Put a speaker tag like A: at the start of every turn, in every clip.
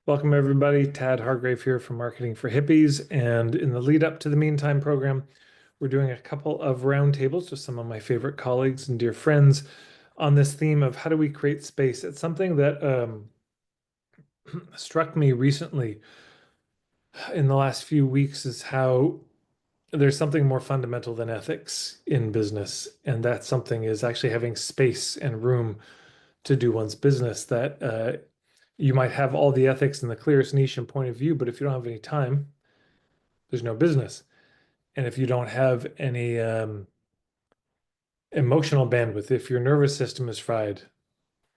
A: Welcome, everybody. Tad Hargrave here from Marketing for Hippies. And in the lead up to the Meantime program, we're doing a couple of roundtables with some of my favorite colleagues and dear friends on this theme of how do we create space. It's something that struck me recently in the last few weeks is how there's something more fundamental than ethics in business. And that something is actually having space and room to do one's business that you might have all the ethics and the clearest niche and point of view, but if you don't have any time, there's no business. And if you don't have any emotional bandwidth, if your nervous system is fried,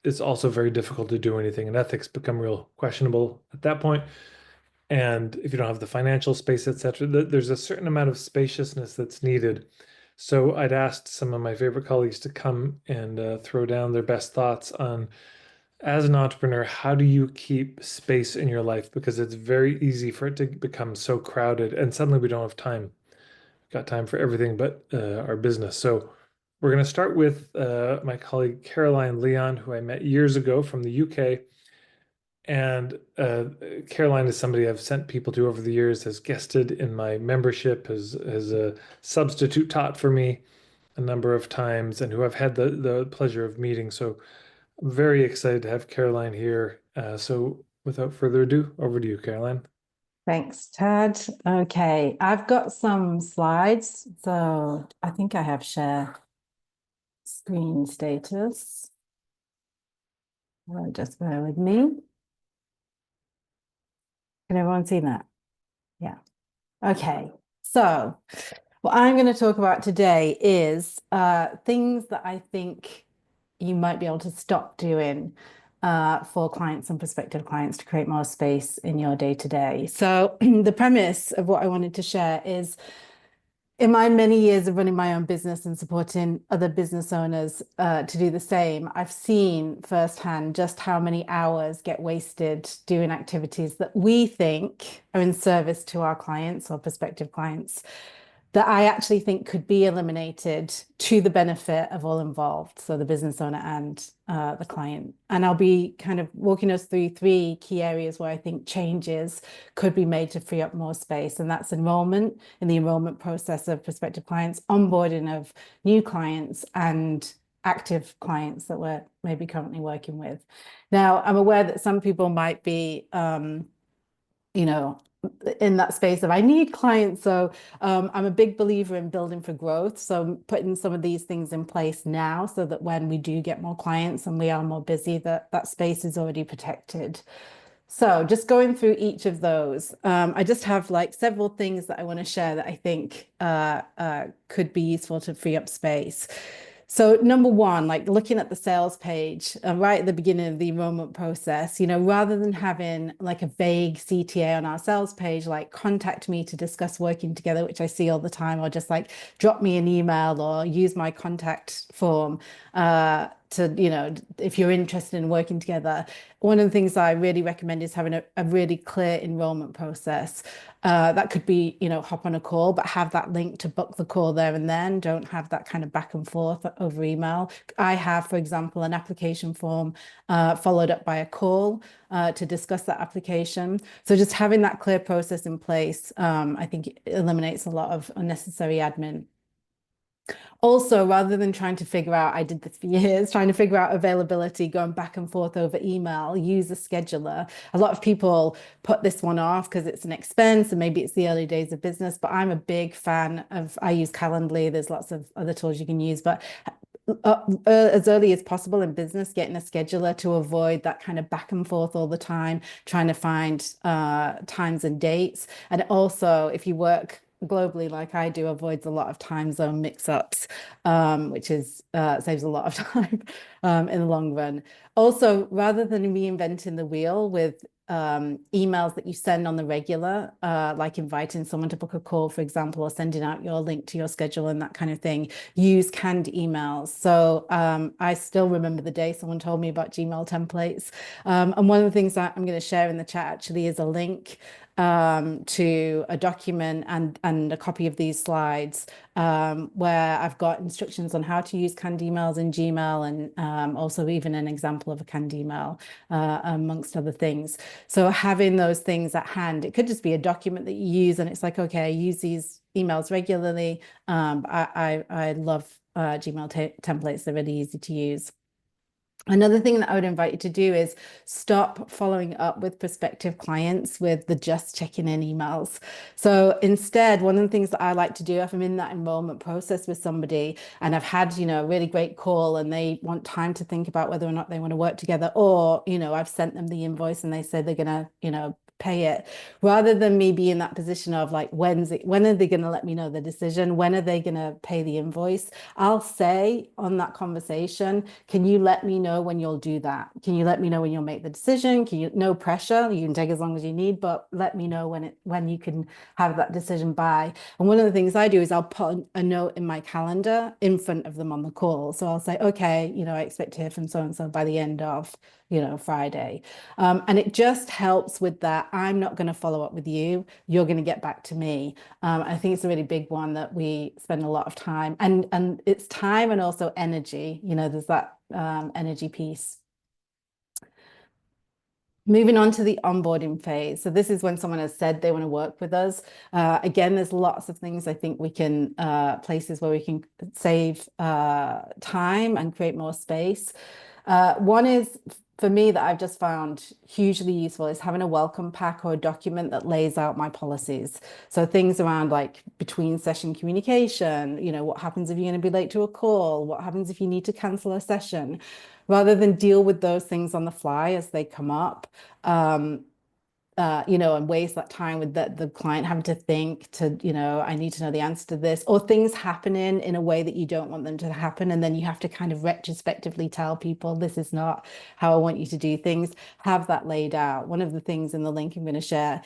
A: it's also very difficult to do anything. And ethics become real questionable at that point. And if you don't have the financial space, etc., there's a certain amount of spaciousness that's needed. So I'd asked some of my favorite colleagues to come and throw down their best thoughts on, as an entrepreneur, how do you keep space in your life? Because it's very easy for it to become so crowded, and suddenly we don't have time. Got time for everything but our business. So we're going to start with my colleague Caroline Leon, who I met years ago from the UK. And Caroline is somebody I've sent people to over the years, has guested in my membership, has a substitute taught for me a number of times, and who I've had the pleasure of meeting. So I'm very excited to have Caroline here. So without further ado, over to you, Caroline.
B: Thanks, Tad. Okay, I've got some slides. So I think I have share screen status. Just bear with me. Can everyone see that? Yeah. Okay. So what I'm going to talk about today is things that I think you might be able to stop doing for clients and prospective clients to create more space in your day-to-day. So the premise of what I wanted to share is, in my many years of running my own business and supporting other business owners to do the same, I've seen firsthand just how many hours get wasted doing activities that we think are in service to our clients or prospective clients, that I actually think could be eliminated to the benefit of all involved, so the business owner and the client. And I'll be kind of walking us through three key areas where I think changes could be made to free up more space. And that's enrollment, in the enrollment process of prospective clients, onboarding of new clients, and active clients that we're maybe currently working with. Now, I'm aware that some people might be, in that space of I need clients. So I'm a big believer in building for growth. So putting some of these things in place now so that when we do get more clients and we are more busy, that space is already protected. So just going through each of those, I just have like several things that I want to share that I think could be useful to free up space. So number one, like looking at the sales page right at the beginning of the enrollment process, rather than having like a vague CTA on our sales page, like contact me to discuss working together, which I see all the time, or just like drop me an email or use my contact form if you're interested in working together. One of the things I really recommend is having a really clear enrollment process. That could be, hop on a call, but have that link to book the call there and then. Don't have that kind of back and forth over email. I have, for example, an application form followed up by a call to discuss that application. So just having that clear process in place, I think eliminates a lot of unnecessary admin. Also, rather than trying to figure out, I did this for years, trying to figure out availability, going back and forth over email, use a scheduler. A lot of people put this one off because it's an expense and maybe it's the early days of business, but I'm a big fan of, I use Calendly. There's lots of other tools you can use, but as early as possible in business, getting a scheduler to avoid that kind of back and forth all the time, trying to find times and dates. And also, if you work globally like I do, avoids a lot of time zone mix-ups, which is saves a lot of time in the long run. Also, rather than reinventing the wheel with emails that you send on the regular, like inviting someone to book a call, for example, or sending out your link to your schedule and that kind of thing, use canned emails. So I still remember the day someone told me about Gmail templates. And one of the things that I'm going to share in the chat actually is a link to a document and a copy of these slides where I've got instructions on how to use canned emails in Gmail and also even an example of a canned email amongst other things. So having those things at hand, it could just be a document that you use and it's like, okay, I use these emails regularly. I love Gmail templates. They're really easy to use. Another thing that I would invite you to do is stop following up with prospective clients with the just checking in emails. So instead, one of the things that I like to do if I'm in that enrollment process with somebody and I've had, a really great call and they want time to think about whether or not they want to work together, or, I've sent them the invoice and they say they're going to, pay it, rather than me be in that position of like, when are they going to let me know the decision? When are they going to pay the invoice? I'll say on that conversation, can you let me know when you'll do that? Can you let me know when you'll make the decision? No pressure, you can take as long as you need, but let me know when you can have that decision by. And one of the things I do is I'll put a note in my calendar in front of them on the call. So I'll say, okay, I expect to hear from so and so by the end of Friday. And it just helps with that. I'm not going to follow up with you. You're going to get back to me. I think it's a really big one that we spend a lot of time, and it's time and also energy. There's that energy piece. Moving on to the onboarding phase. So this is when someone has said they want to work with us. Again, there's lots of things I think we can, places where we can save time and create more space. One is for me that I've just found hugely useful is having a welcome pack or a document that lays out my policies. So things around like between session communication, what happens if you're going to be late to a call? What happens if you need to cancel a session? Rather than deal with those things on the fly as they come up. And waste that time with the client having to think I need to know the answer to this, or things happening in a way that you don't want them to happen. And then you have to kind of retrospectively tell people, this is not how I want you to do things. Have that laid out. One of the things in the link I'm going to share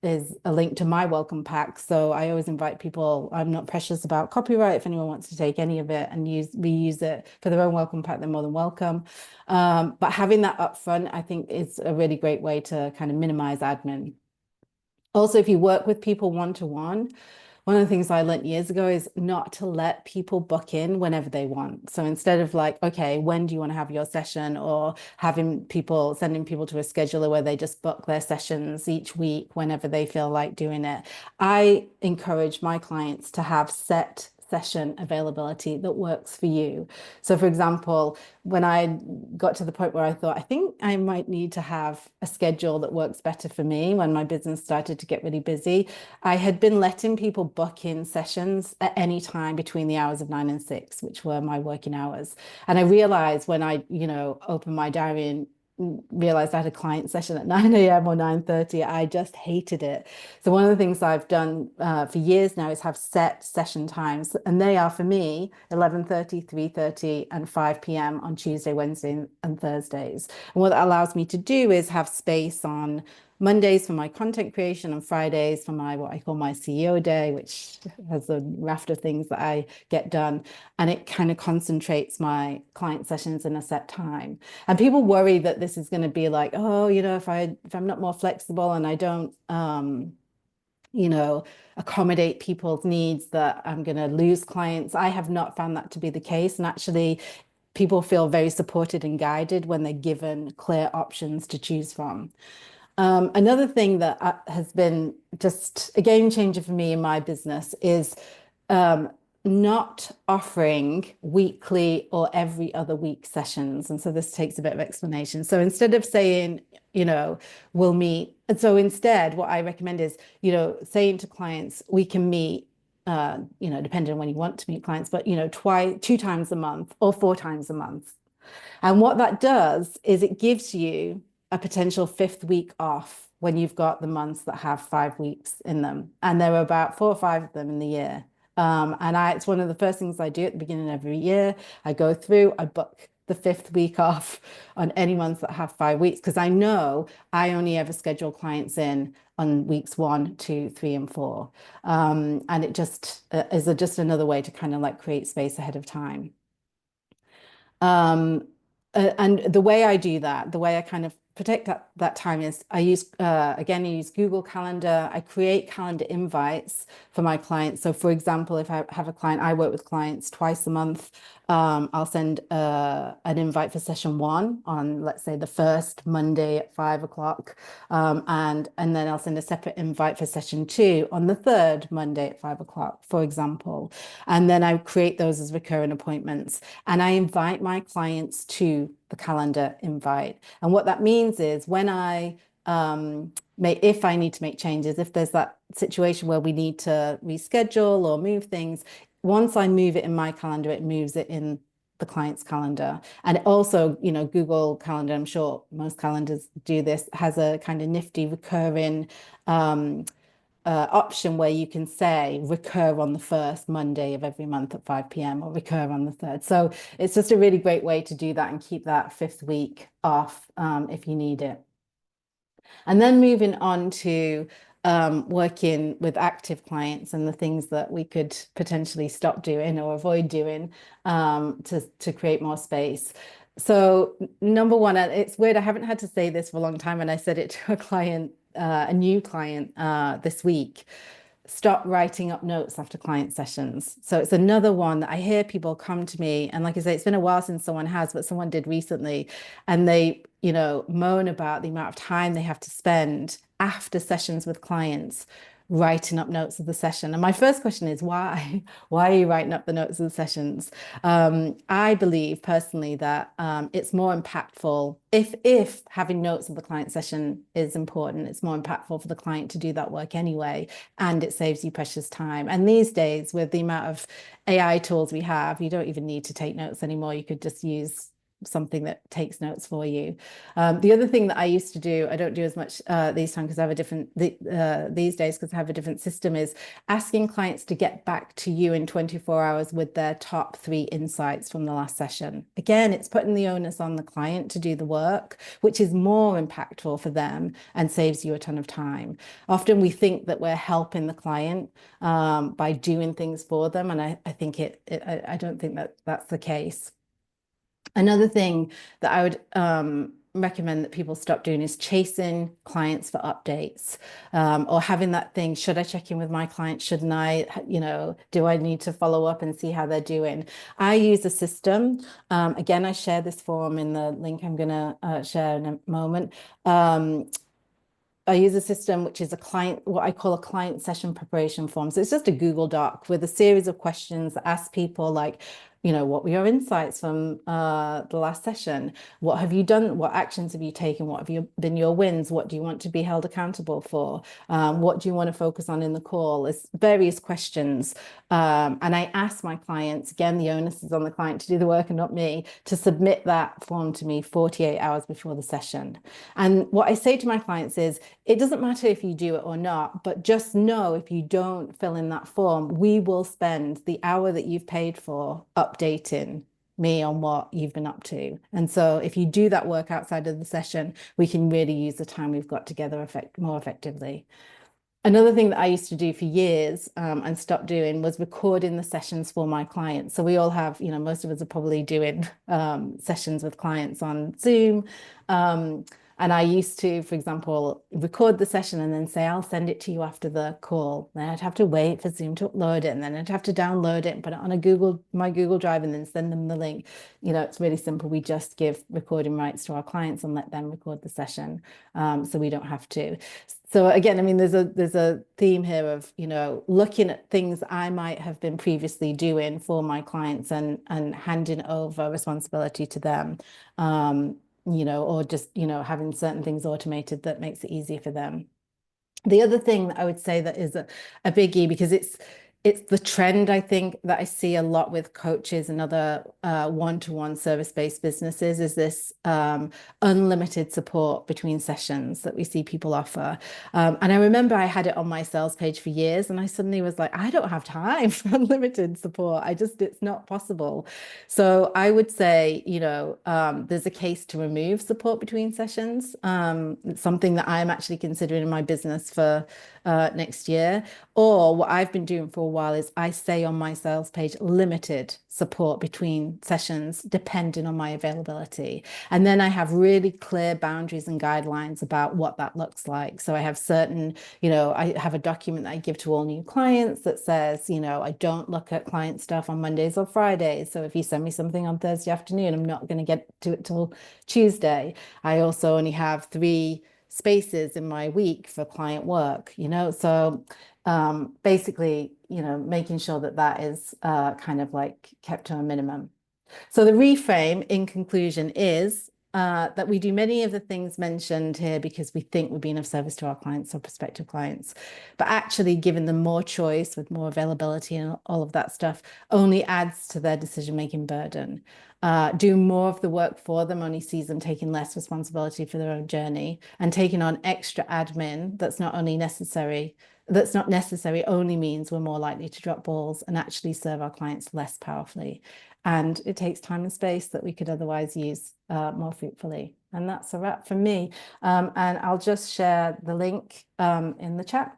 B: is a link to my welcome pack. So I always invite people, I'm not precious about copyright. If anyone wants to take any of it and reuse it for their own welcome pack, they're more than welcome. But having that upfront, I think, is a really great way to kind of minimize admin. Also, if you work with people one-to-one, one of the things I learned years ago is not to let people book in whenever they want. So instead of like, okay, when do you want to have your session? Or sending people to a scheduler where they just book their sessions each week whenever they feel like doing it. I encourage my clients to have set session availability that works for you. So for example, when I got to the point where I thought, I think I might need to have a schedule that works better for me when my business started to get really busy, I had been letting people book in sessions at any time between the hours of 9 and 6, which were my working hours. And I realized when I, opened my diary and realized I had a client session at 9 a.m. or 9:30, I just hated it. So one of the things I've done for years now is have set session times, and they are for me 11:30, 3:30, and 5 p.m. on Tuesday, Wednesday, and Thursdays. And what that allows me to do is have space on Mondays for my content creation and Fridays for what I call my CEO day, which has a raft of things that I get done. And it kind of concentrates my client sessions in a set time. And people worry that this is going to be like, oh, if I'm not more flexible and I don't, accommodate people's needs, that I'm going to lose clients. I have not found that to be the case. And actually, people feel very supported and guided when they're given clear options to choose from. Another thing that has been just a game changer for me in my business is not offering weekly or every other week sessions. And so this takes a bit of explanation. So instead of saying, we'll meet. And so instead, what I recommend is, saying to clients, we can meet, depending on when you want to meet clients, but, 2 times a month or 4 times a month. And what that does is it gives you a potential 5th week off when you've got the months that have 5 weeks in them. And there are about 4 or 5 of them in the year. It's one of the first things I do at the beginning of every year. I go through, I book the 5th week off on any months that have 5 weeks, because I know I only ever schedule clients in on weeks 1, 2, 3, and 4. And it just is just another way to kind of like create space ahead of time. And the way I do that, the way I kind of protect that time is I use, again, I use Google Calendar. I create calendar invites for my clients. So for example, if I have a client, I work with clients twice a month. I'll send an invite for session 1 on, let's say, the first Monday at 5 o'clock. And then I'll send a separate invite for session 2 on the third Monday at 5 o'clock, for example. And then I create those as recurring appointments. And I invite my clients to the calendar invite. And what that means is when if I need to make changes, if there's that situation where we need to reschedule or move things, once I move it in my calendar, it moves it in the client's calendar. And also, Google Calendar, I'm sure most calendars do this, has a kind of nifty recurring option where you can say recur on the first Monday of every month at 5 p.m. or recur on the third. So it's just a really great way to do that and keep that 5th week off if you need it. And then moving on to working with active clients and the things that we could potentially stop doing or avoid doing to create more space. So number one, it's weird, I haven't had to say this for a long time, and I said it to a client, a new client this week. Stop writing up notes after client sessions. So it's another one that I hear people come to me, and like I say, it's been a while since someone has, but someone did recently, and they, moan about the amount of time they have to spend after sessions with clients writing up notes of the session. And my first question is why? Why are you writing up the notes of the sessions? I believe personally that it's more impactful if having notes of the client session is important. It's more impactful for the client to do that work anyway, and it saves you precious time. And these days, with the amount of AI tools we have, you don't even need to take notes anymore. You could just use something that takes notes for you. The other thing that I used to do, I don't do as much these days because I have a different system, is asking clients to get back to you in 24 hours with their top 3 insights from the last session. Again, it's putting the onus on the client to do the work, which is more impactful for them and saves you a ton of time. Often we think that we're helping the client by doing things for them, and I think I don't think that that's the case. Another thing that I would recommend that people stop doing is chasing clients for updates, or having that thing, should I check in with my client? Shouldn't I, do I need to follow up and see how they're doing? I use a system. Again, I share this form in the link I'm going to share in a moment. I use a system which is what I call a client session preparation form. So it's just a Google Doc with a series of questions that ask people like, what were your insights from the last session? What have you done? What actions have you taken? What have been your wins? What do you want to be held accountable for? What do you want to focus on in the call? It's various questions. And I ask my clients, again, the onus is on the client to do the work and not me, to submit that form to me 48 hours before the session. And what I say to my clients is, it doesn't matter if you do it or not, but just know if you don't fill in that form, we will spend the hour that you've paid for updating me on what you've been up to. And so if you do that work outside of the session, we can really use the time we've got together more effectively. Another thing that I used to do for years and stopped doing was recording the sessions for my clients. So we all have, most of us are probably doing sessions with clients on Zoom. And I used to, for example, record the session and then say, I'll send it to you after the call. Then I'd have to wait for Zoom to upload it, and then I'd have to download it and put it on my Google Drive and then send them the link. It's really simple. We just give recording rights to our clients and let them record the session, so we don't have to. So again, I mean, there's a theme here of, looking at things I might have been previously doing for my clients and handing over responsibility to them. Or just, having certain things automated that makes it easier for them. The other thing that I would say that is a biggie, because it's the trend, I think, that I see a lot with coaches and other one-to-one service-based businesses, is this unlimited support between sessions that we see people offer. And I remember I had it on my sales page for years, and I suddenly was like, I don't have time for unlimited support. It's not possible. So I would say, there's a case to remove support between sessions. It's something that I'm actually considering in my business for next year. Or what I've been doing for a a while is I say on my sales page, limited support between sessions, depending on my availability. And then I have really clear boundaries and guidelines about what that looks like. So I have certain, I have a document that I give to all new clients that says, I don't look at client stuff on Mondays or Fridays. So if you send me something on Thursday afternoon, I'm not going to get to it till Tuesday. I also only have 3 spaces in my week for client work, so basically, making sure that that is kind of like kept to a minimum. So the reframe in conclusion is that we do many of the things mentioned here because we think we're being of service to our clients or prospective clients, but actually giving them more choice with more availability and all of that stuff only adds to their decision-making burden. Do more of the work for them only sees them taking less responsibility for their own journey, and taking on extra admin that's not necessary only means we're more likely to drop balls and actually serve our clients less powerfully. And it takes time and space that we could otherwise use more fruitfully. And that's a wrap from me. And I'll just share the link in the chat.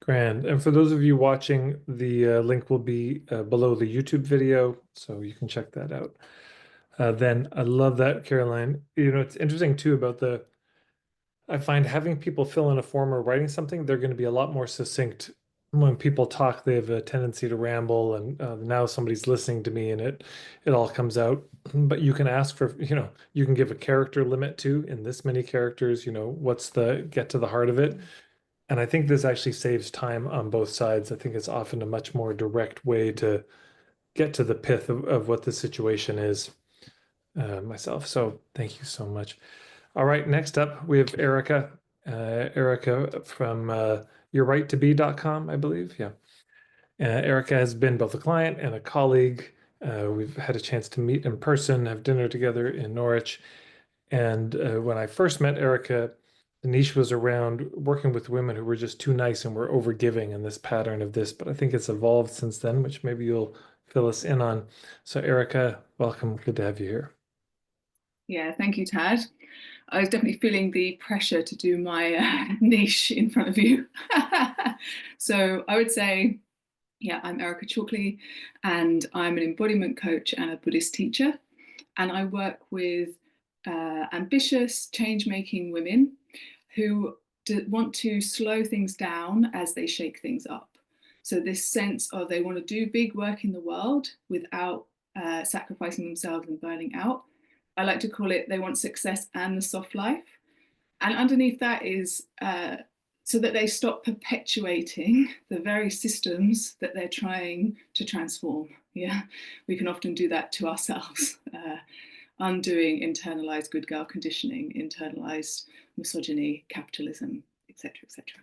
A: Grand. And for those of you watching, the link will be below the YouTube video, so you can check that out. Then I love that, Caroline. It's interesting too about I find having people fill in a form or writing something, they're going to be a lot more succinct. When people talk, they have a tendency to ramble, and now somebody's listening to me and it all comes out. But you can ask for, you can give a character limit too, in this many characters, what's get to the heart of it. And I think this actually saves time on both sides. I think it's often a much more direct way to get to the pith of what the situation is myself. So thank you so much. All right, next up, we have Erika. Erika from yourrightobe.com, I believe. Yeah. Erika has been both a client and a colleague. We've had a chance to meet in person, have dinner together in Norwich. And when I first met Erika, the niche was around working with women who were just too nice and were overgiving in this pattern of this. But I think it's evolved since then, which maybe you'll fill us in on. So Erika, welcome. Good to have you here.
C: Yeah, thank you, Tad. I was definitely feeling the pressure to do my niche in front of you. So I would say, yeah, I'm Erika Chalkley, and I'm an embodiment coach and a Buddhist teacher. And I work with ambitious, change-making women who want to slow things down as they shake things up. So this sense of they want to do big work in the world without sacrificing themselves and burning out. I like to call it, they want success and the soft life. And underneath that is so that they stop perpetuating the very systems that they're trying to transform. Yeah, we can often do that to ourselves, undoing internalized good girl conditioning, internalized misogyny, capitalism, etc., etc.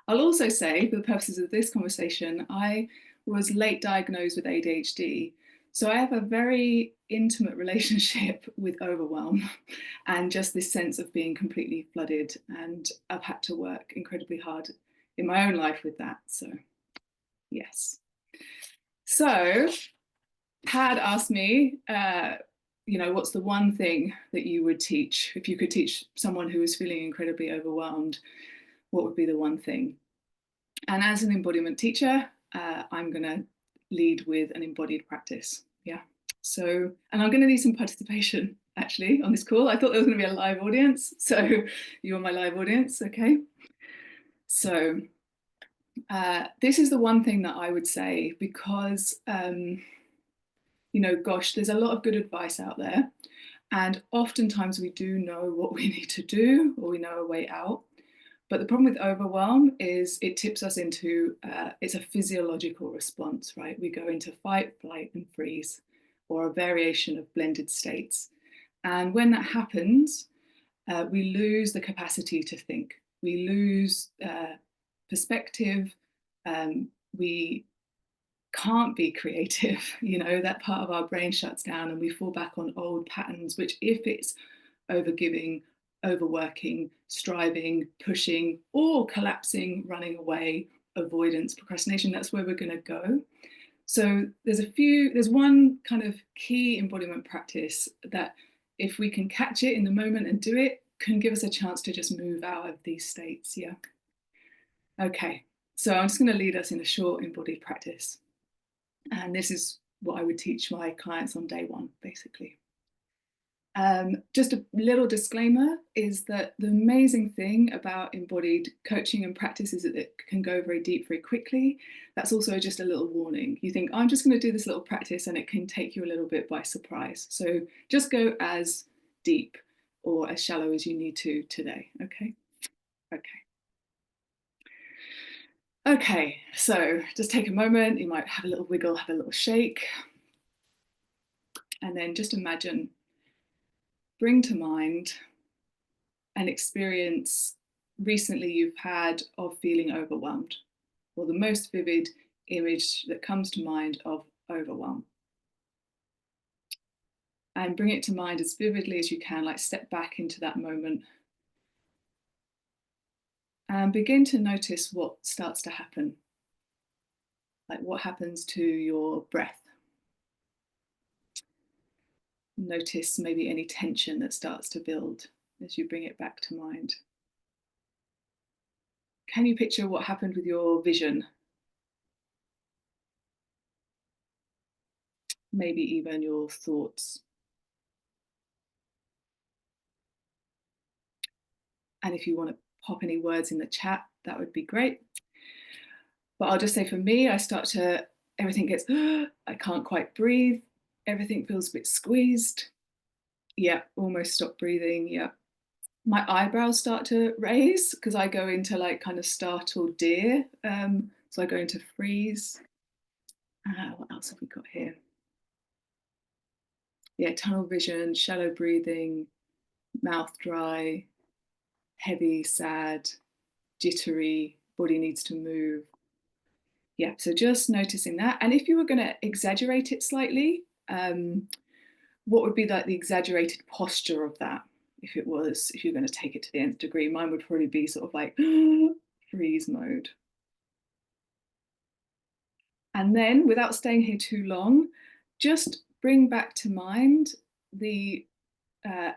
C: I'll also say, for the purposes of this conversation, I was late diagnosed with ADHD. So I have a very intimate relationship with overwhelm and just this sense of being completely flooded. And I've had to work incredibly hard in my own life with that. So, yes. So, Tad asked me, what's the one thing that you would teach? If you could teach someone who is feeling incredibly overwhelmed, what would be the one thing? And as an embodiment teacher, I'm going to lead with an embodied practice. Yeah. So, and I'm going to need some participation actually on this call. I thought there was going to be a live audience. So you're my live audience. Okay. So this is the one thing that I would say because, gosh, there's a lot of good advice out there. And oftentimes we do know what we need to do or we know a way out. But the problem with overwhelm is it tips us into, it's a physiological response, right? We go into fight, flight, and freeze, or a variation of blended states. And when that happens, we lose the capacity to think. We lose perspective. We can't be creative. That part of our brain shuts down and we fall back on old patterns, which if it's overgiving, overworking, striving, pushing, or collapsing, running away, avoidance, procrastination, that's where we're going to go. So there's one kind of key embodiment practice that if we can catch it in the moment and do it, can give us a chance to just move out of these states. Yeah. Okay, so I'm just going to lead us in a short embodied practice. And this is what I would teach my clients on day one, basically. Just a little disclaimer is that the amazing thing about embodied coaching and practice is that it can go very deep very quickly. That's also just a little warning. You think, I'm just going to do this little practice, and it can take you a little bit by surprise. So just go as deep or as shallow as you need to today. Okay. Okay, so just take a moment. You might have a little wiggle, have a little shake, and then just imagine, bring to mind an experience recently you've had of feeling overwhelmed, or the most vivid image that comes to mind of overwhelm. And bring it to mind as vividly as you can, like step back into that moment. And begin to notice what starts to happen. Like what happens to your breath. Notice maybe any tension that starts to build as you bring it back to mind. Can you picture what happened with your vision? Maybe even your thoughts. And if you want to pop any words in the chat, that would be great. But I'll just say for me, everything gets, I can't quite breathe. Everything feels a bit squeezed. Yeah, almost stop breathing. Yeah. My eyebrows start to raise because I go into like kind of startled deer. So I go into freeze. What else have we got here? Yeah, tunnel vision, shallow breathing, mouth dry, heavy, sad, jittery, body needs to move. Yeah, so just noticing that. And if you were going to exaggerate it slightly, what would be like the exaggerated posture of that? If you're going to take it to the nth degree, mine would probably be sort of like freeze mode. And then, without staying here too long, just bring back to mind the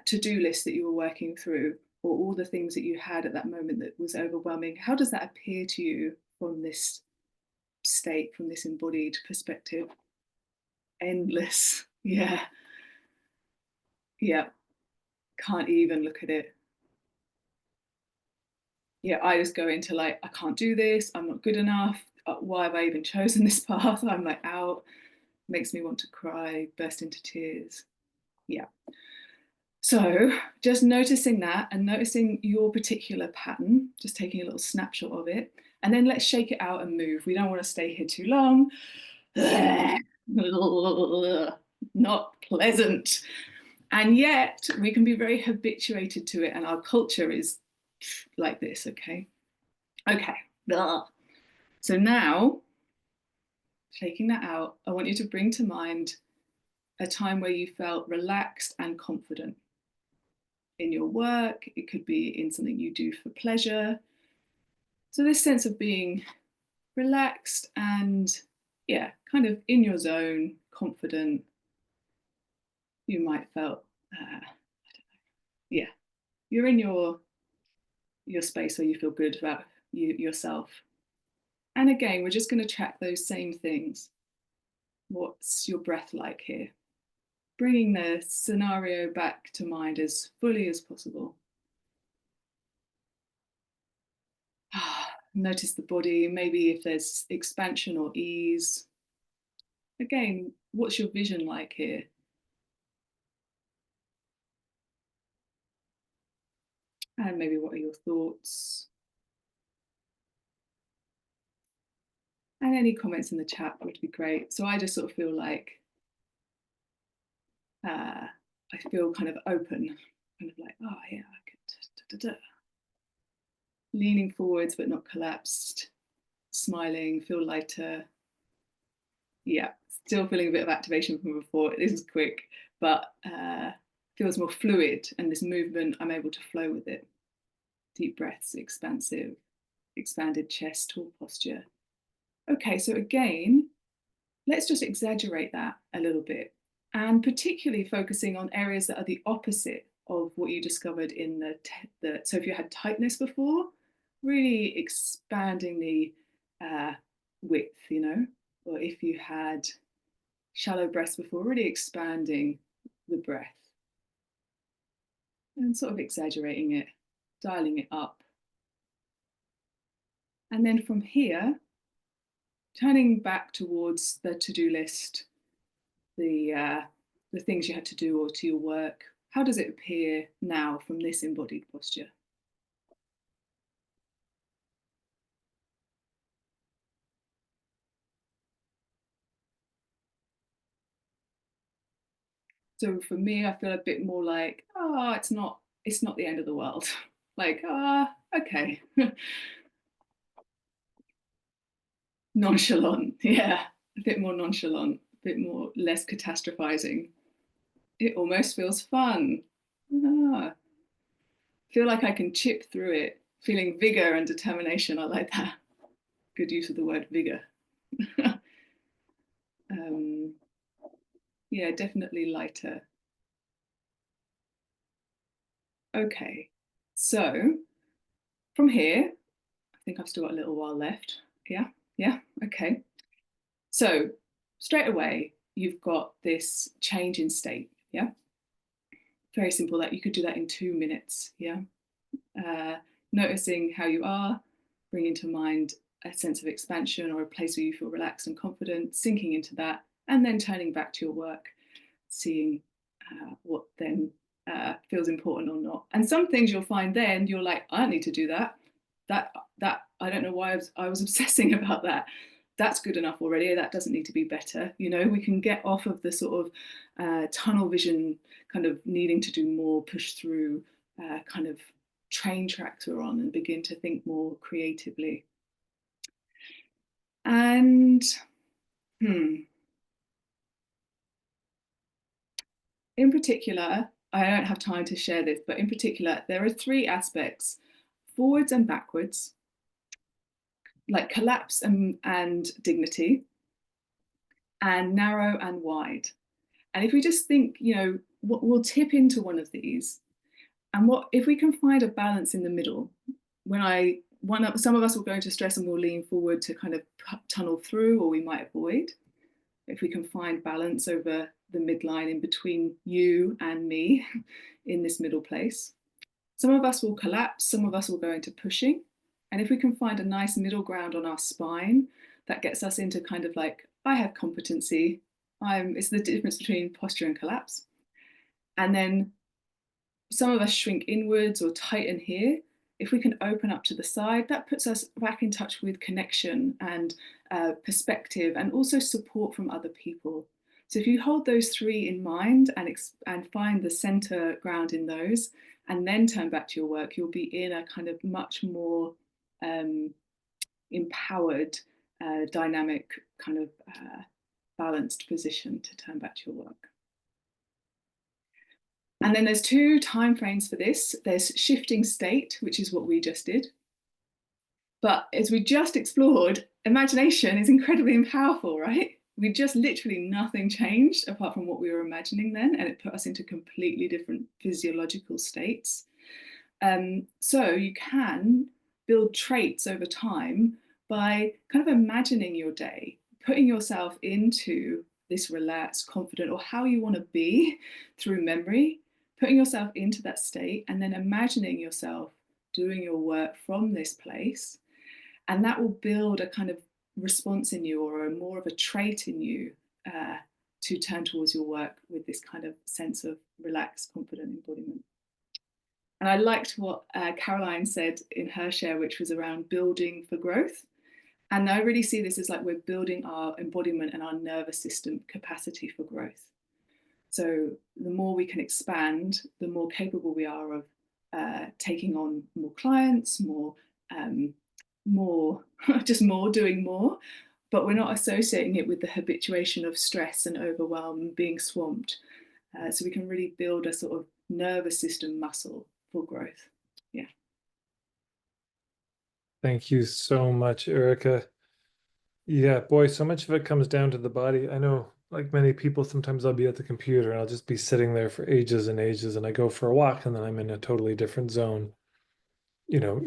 C: to-do list that you were working through, or all the things that you had at that moment that was overwhelming. How does that appear to you from this state, from this embodied perspective? Endless. Yeah. Can't even look at it. Yeah, I just go into like, I can't do this, I'm not good enough, why have I even chosen this path? I'm like out, makes me want to cry, burst into tears. Yeah. So just noticing that and noticing your particular pattern, just taking a little snapshot of it, and then let's shake it out and move. We don't want to stay here too long. Not pleasant. And yet we can be very habituated to it, and our culture is like this, okay? Okay. So now, shaking that out, I want you to bring to mind a time where you felt relaxed and confident in your work. It could be in something you do for pleasure. So this sense of being relaxed and, yeah, kind of in your zone, confident. You might felt, I don't know, yeah, you're in your space where you feel good about yourself. And again, we're just going to track those same things. What's your breath like here? Bringing the scenario back to mind as fully as possible. Notice the body, maybe if there's expansion or ease. Again, what's your vision like here? And maybe what are your thoughts? And any comments in the chat would be great. So I just sort of feel like I feel kind of open, kind of like, oh yeah, I could, leaning forwards but not collapsed, smiling, feel lighter. Yeah, still feeling a bit of activation from before. This is quick, but feels more fluid, and this movement, I'm able to flow with it. Deep breaths, expansive, expanded chest, tall posture. Okay, so again, let's just exaggerate that a little bit, and particularly focusing on areas that are the opposite of what you discovered in so if you had tightness before, really expanding the width, you know, or if you had shallow breaths before, really expanding the breath and sort of exaggerating it, dialing it up. And then from here, turning back towards the to-do list, the things you had to do or to your work. How does it appear now from this embodied posture? So for me, I feel a bit more like, oh, it's not the end of the world. Like, okay. Nonchalant, yeah, a bit more nonchalant, a bit more less catastrophizing. It almost feels fun. Feel like I can chip through it, feeling vigor and determination. I like that. Good use of the word vigor. Yeah, definitely lighter. Okay, so from here, I think I've still got a little while left. Yeah, okay. So straight away, you've got this change in state, yeah? Very simple, that you could do that in 2 minutes, yeah? Noticing how you are, bringing to mind a sense of expansion or a place where you feel relaxed and confident, sinking into that, and then turning back to your work, seeing what then feels important or not. And some things you'll find then you're like, I don't need to do that. That I don't know why I was obsessing about that. That's good enough already. That doesn't need to be better. You know, we can get off of the sort of tunnel vision, kind of needing to do more, push through kind of train tracks we're on, and begin to think more creatively. And in particular, I don't have time to share this, but in particular, there are 3 aspects: forwards and backwards, like collapse and dignity, and narrow and wide. And if we just think, you know, we'll tip into one of these, and what if we can find a balance in the middle? Some of us will go into stress and we'll lean forward to kind of tunnel through, or we might avoid. If we can find balance over the midline in between you and me in this middle place. Some of us will collapse, some of us will go into pushing. And if we can find a nice middle ground on our spine, that gets us into kind of like, I have competency. It's the difference between posture and collapse. And then some of us shrink inwards or tighten here. If we can open up to the side, that puts us back in touch with connection and perspective, and also support from other people. So if you hold those 3 in mind and find the center ground in those, and then turn back to your work, you'll be in a kind of much more empowered, dynamic, kind of balanced position to turn back to your work. And then there's 2 time frames for this. There's shifting state, which is what we just did. But as we just explored, imagination is incredibly powerful, right? We just literally nothing changed apart from what we were imagining then, and it put us into completely different physiological states. So you can build traits over time by kind of imagining your day, putting yourself into this relaxed, confident, or how you want to be through memory, putting yourself into that state, and then imagining yourself doing your work from this place. And that will build a kind of response in you, or more of a trait in you, to turn towards your work with this kind of sense of relaxed, confident embodiment. And I liked what Caroline said in her share, which was around building for growth. And I really see this as like we're building our embodiment and our nervous system capacity for growth. So the more we can expand, the more capable we are of taking on more clients, doing more, but we're not associating it with the habituation of stress and overwhelm and being swamped. So we can really build a sort of nervous system muscle for growth. Yeah.
A: Thank you so much, Erika. Yeah, boy, so much of it comes down to the body. I know like many people, sometimes I'll be at the computer and I'll just be sitting there for ages and ages, and I go for a walk and then I'm in a totally different zone, you know,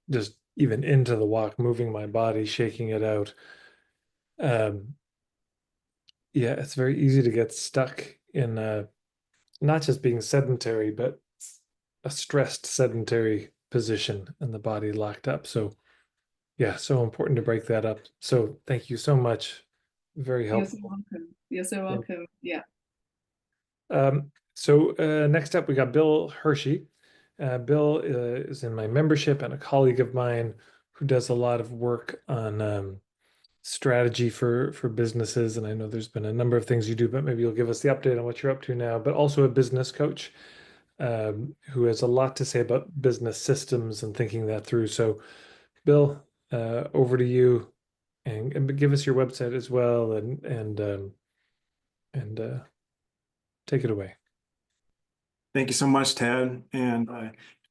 A: just even into the walk, moving my body, shaking it out. Um, yeah, it's very easy to get stuck in not just being sedentary, but a stressed sedentary position and the body locked up. So yeah, so important to break that up. So thank you so much. Very
C: You're so
A: helpful.
C: welcome. You're so
A: Yeah.
C: welcome. Yeah.
A: Next up, we got Bill Hershey. Bill is in my membership and a colleague of mine who does a lot of work on strategy for businesses. And I know there's been a number of things you do, but maybe you'll give us the update on what you're up to now. But also a business coach who has a lot to say about business systems and thinking that through. So, Bill, over to you, and give us your website as well, and take it away.
D: Thank you so much, Ted. And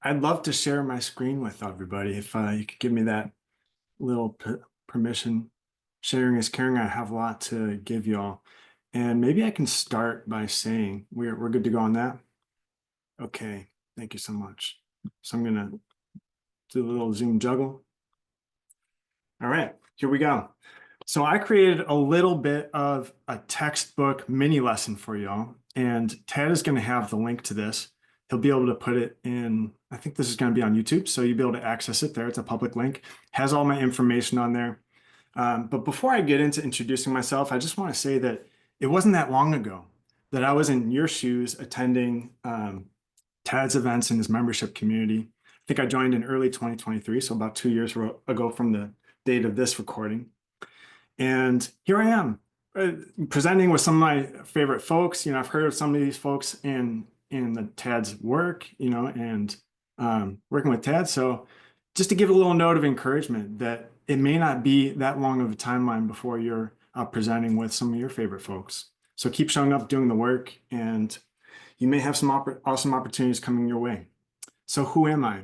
D: I'd love to share my screen with everybody. If you could give me that little permission. Sharing is caring. I have a lot to give y'all. And maybe I can start by saying we're good to go on that. Okay, thank you so much. So I'm gonna do a little Zoom juggle. All right, here we go. So I created a little bit of a textbook mini lesson for y'all, and Ted is going to have the link to this. He'll be able to put it in, I think this is going to be on YouTube, so you'll be able to access it there. It's a public link, has all my information on there. But before I get into introducing myself, I just want to say that it wasn't that long ago that I was in your shoes attending Ted's events in his membership community. I think I joined in early 2023, so about 2 years ago from the date of this recording. And here I am presenting with some of my favorite folks. You know, I've heard of some of these folks in the Ted's work, you know, and working with Ted. So just to give a little note of encouragement that it may not be that long of a timeline before you're presenting with some of your favorite folks. So keep showing up, doing the work, and you may have some awesome opportunities coming your way. So who am I?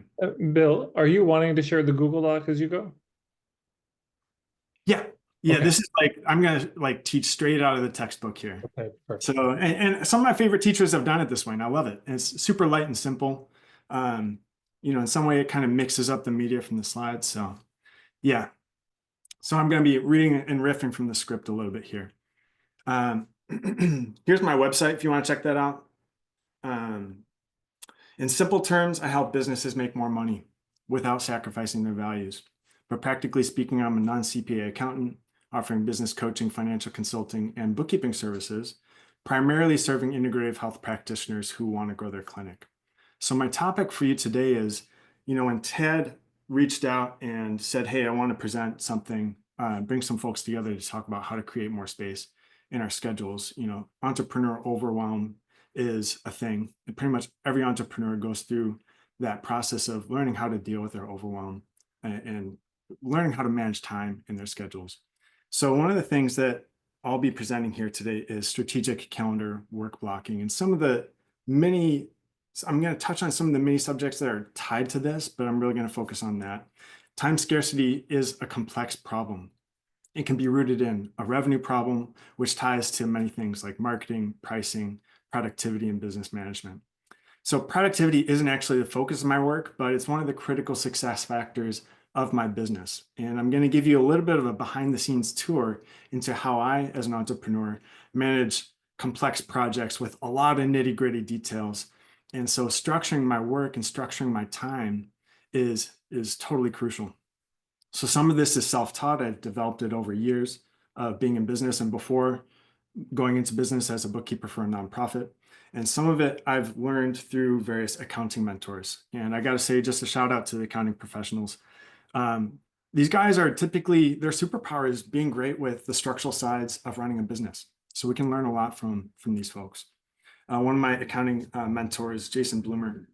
A: Bill, are you wanting to share the Google Doc as you go?
D: Yeah. Yeah,
A: Okay.
D: this is like, I'm going to like teach straight out of the textbook here.
A: Okay, perfect.
D: So, and some of my favorite teachers have done it this way, and I love it. And it's super light and simple. You know, in some way it kind of mixes up the media from the slides. So yeah. So I'm going to be reading and riffing from the script a little bit here. Here's my website if you want to check that out. In simple terms, I help businesses make more money without sacrificing their values. But practically speaking, I'm a non-CPA accountant offering business coaching, financial consulting, and bookkeeping services, primarily serving integrative health practitioners who want to grow their clinic. So my topic for you today is, you know, when Ted reached out and said, hey, I want to present something, bring some folks together to talk about how to create more space in our schedules, you know, entrepreneur overwhelm is a thing. And pretty much every entrepreneur goes through that process of learning how to deal with their overwhelm and learning how to manage time in their schedules. So one of the things that I'll be presenting here today is strategic calendar work blocking. And some of the many, I'm going to touch on some of the many subjects that are tied to this, but I'm really going to focus on that. Time scarcity is a complex problem. It can be rooted in a revenue problem, which ties to many things like marketing, pricing, productivity, and business management. So productivity isn't actually the focus of my work, but it's one of the critical success factors of my business. And I'm going to give you a little bit of a behind the scenes tour into how I, as an entrepreneur, manage complex projects with a lot of nitty gritty details. And so structuring my work and structuring my time is totally crucial. So some of this is self-taught. I've developed it over years of being in business and before going into business as a bookkeeper for a nonprofit. And some of it I've learned through various accounting mentors. And I got to say, just a shout out to the accounting professionals. These guys are typically, their superpower is being great with the structural sides of running a business. So we can learn a lot from these folks. One of my accounting mentors, Jason Bloomer,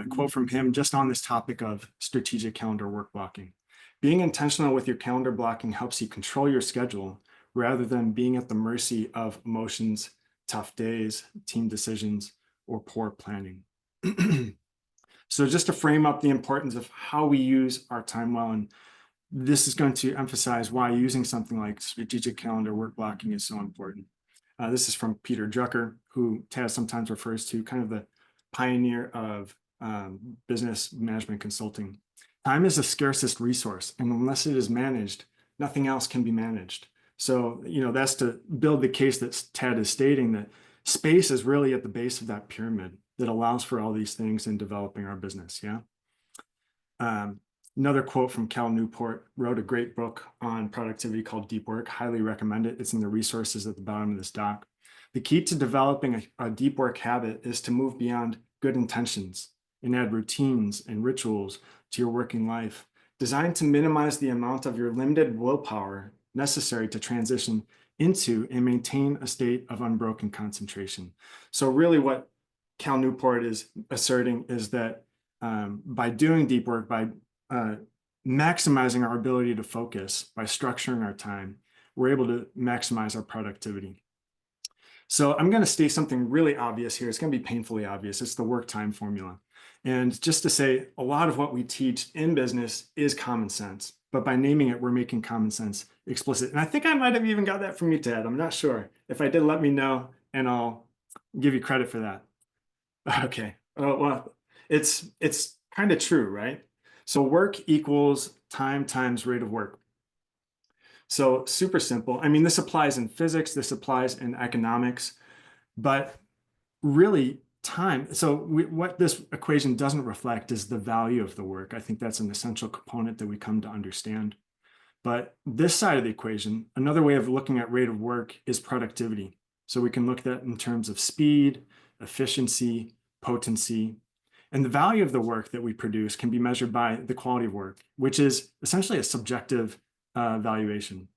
D: quote from him just on this topic of strategic calendar work blocking. Being intentional with your calendar blocking helps you control your schedule rather than being at the mercy of emotions, tough days, team decisions, or poor planning. So just to frame up the importance of how we use our time well, and this is going to emphasize why using something like strategic calendar work blocking is so important. This is from Peter Drucker, who Taz sometimes refers to kind of the pioneer of business management consulting. Time is the scarcest resource, and unless it is managed, nothing else can be managed. So, that's to build the case that Ted is stating, that space is really at the base of that pyramid that allows for all these things in developing our business. Yeah. Another quote from Cal Newport, wrote a great book on productivity called Deep Work. Highly recommend it. It's in the resources at the bottom of this doc. The key to developing a deep work habit is to move beyond good intentions and add routines and rituals to your working life, designed to minimize the amount of your limited willpower necessary to transition into and maintain a state of unbroken concentration. So really what Cal Newport is asserting is that by doing deep work, by maximizing our ability to focus, by structuring our time, we're able to maximize our productivity. So I'm going to state something really obvious here. It's going to be painfully obvious. It's the work time formula. And just to say, a lot of what we teach in business is common sense, but by naming it, we're making common sense explicit. And I think I might have even got that from you, Ted. I'm not sure. If I did, let me know, and I'll give you credit for that. Okay. Well, it's kind of true, right? So work equals time times rate of work. So super simple. I mean, this applies in physics, this applies in economics, but really time. So what this equation doesn't reflect is the value of the work. I think that's an essential component that we come to understand. But this side of the equation, another way of looking at rate of work is productivity. So we can look at that in terms of speed, efficiency, potency. And the value of the work that we produce can be measured by the quality of work, which is essentially a subjective valuation.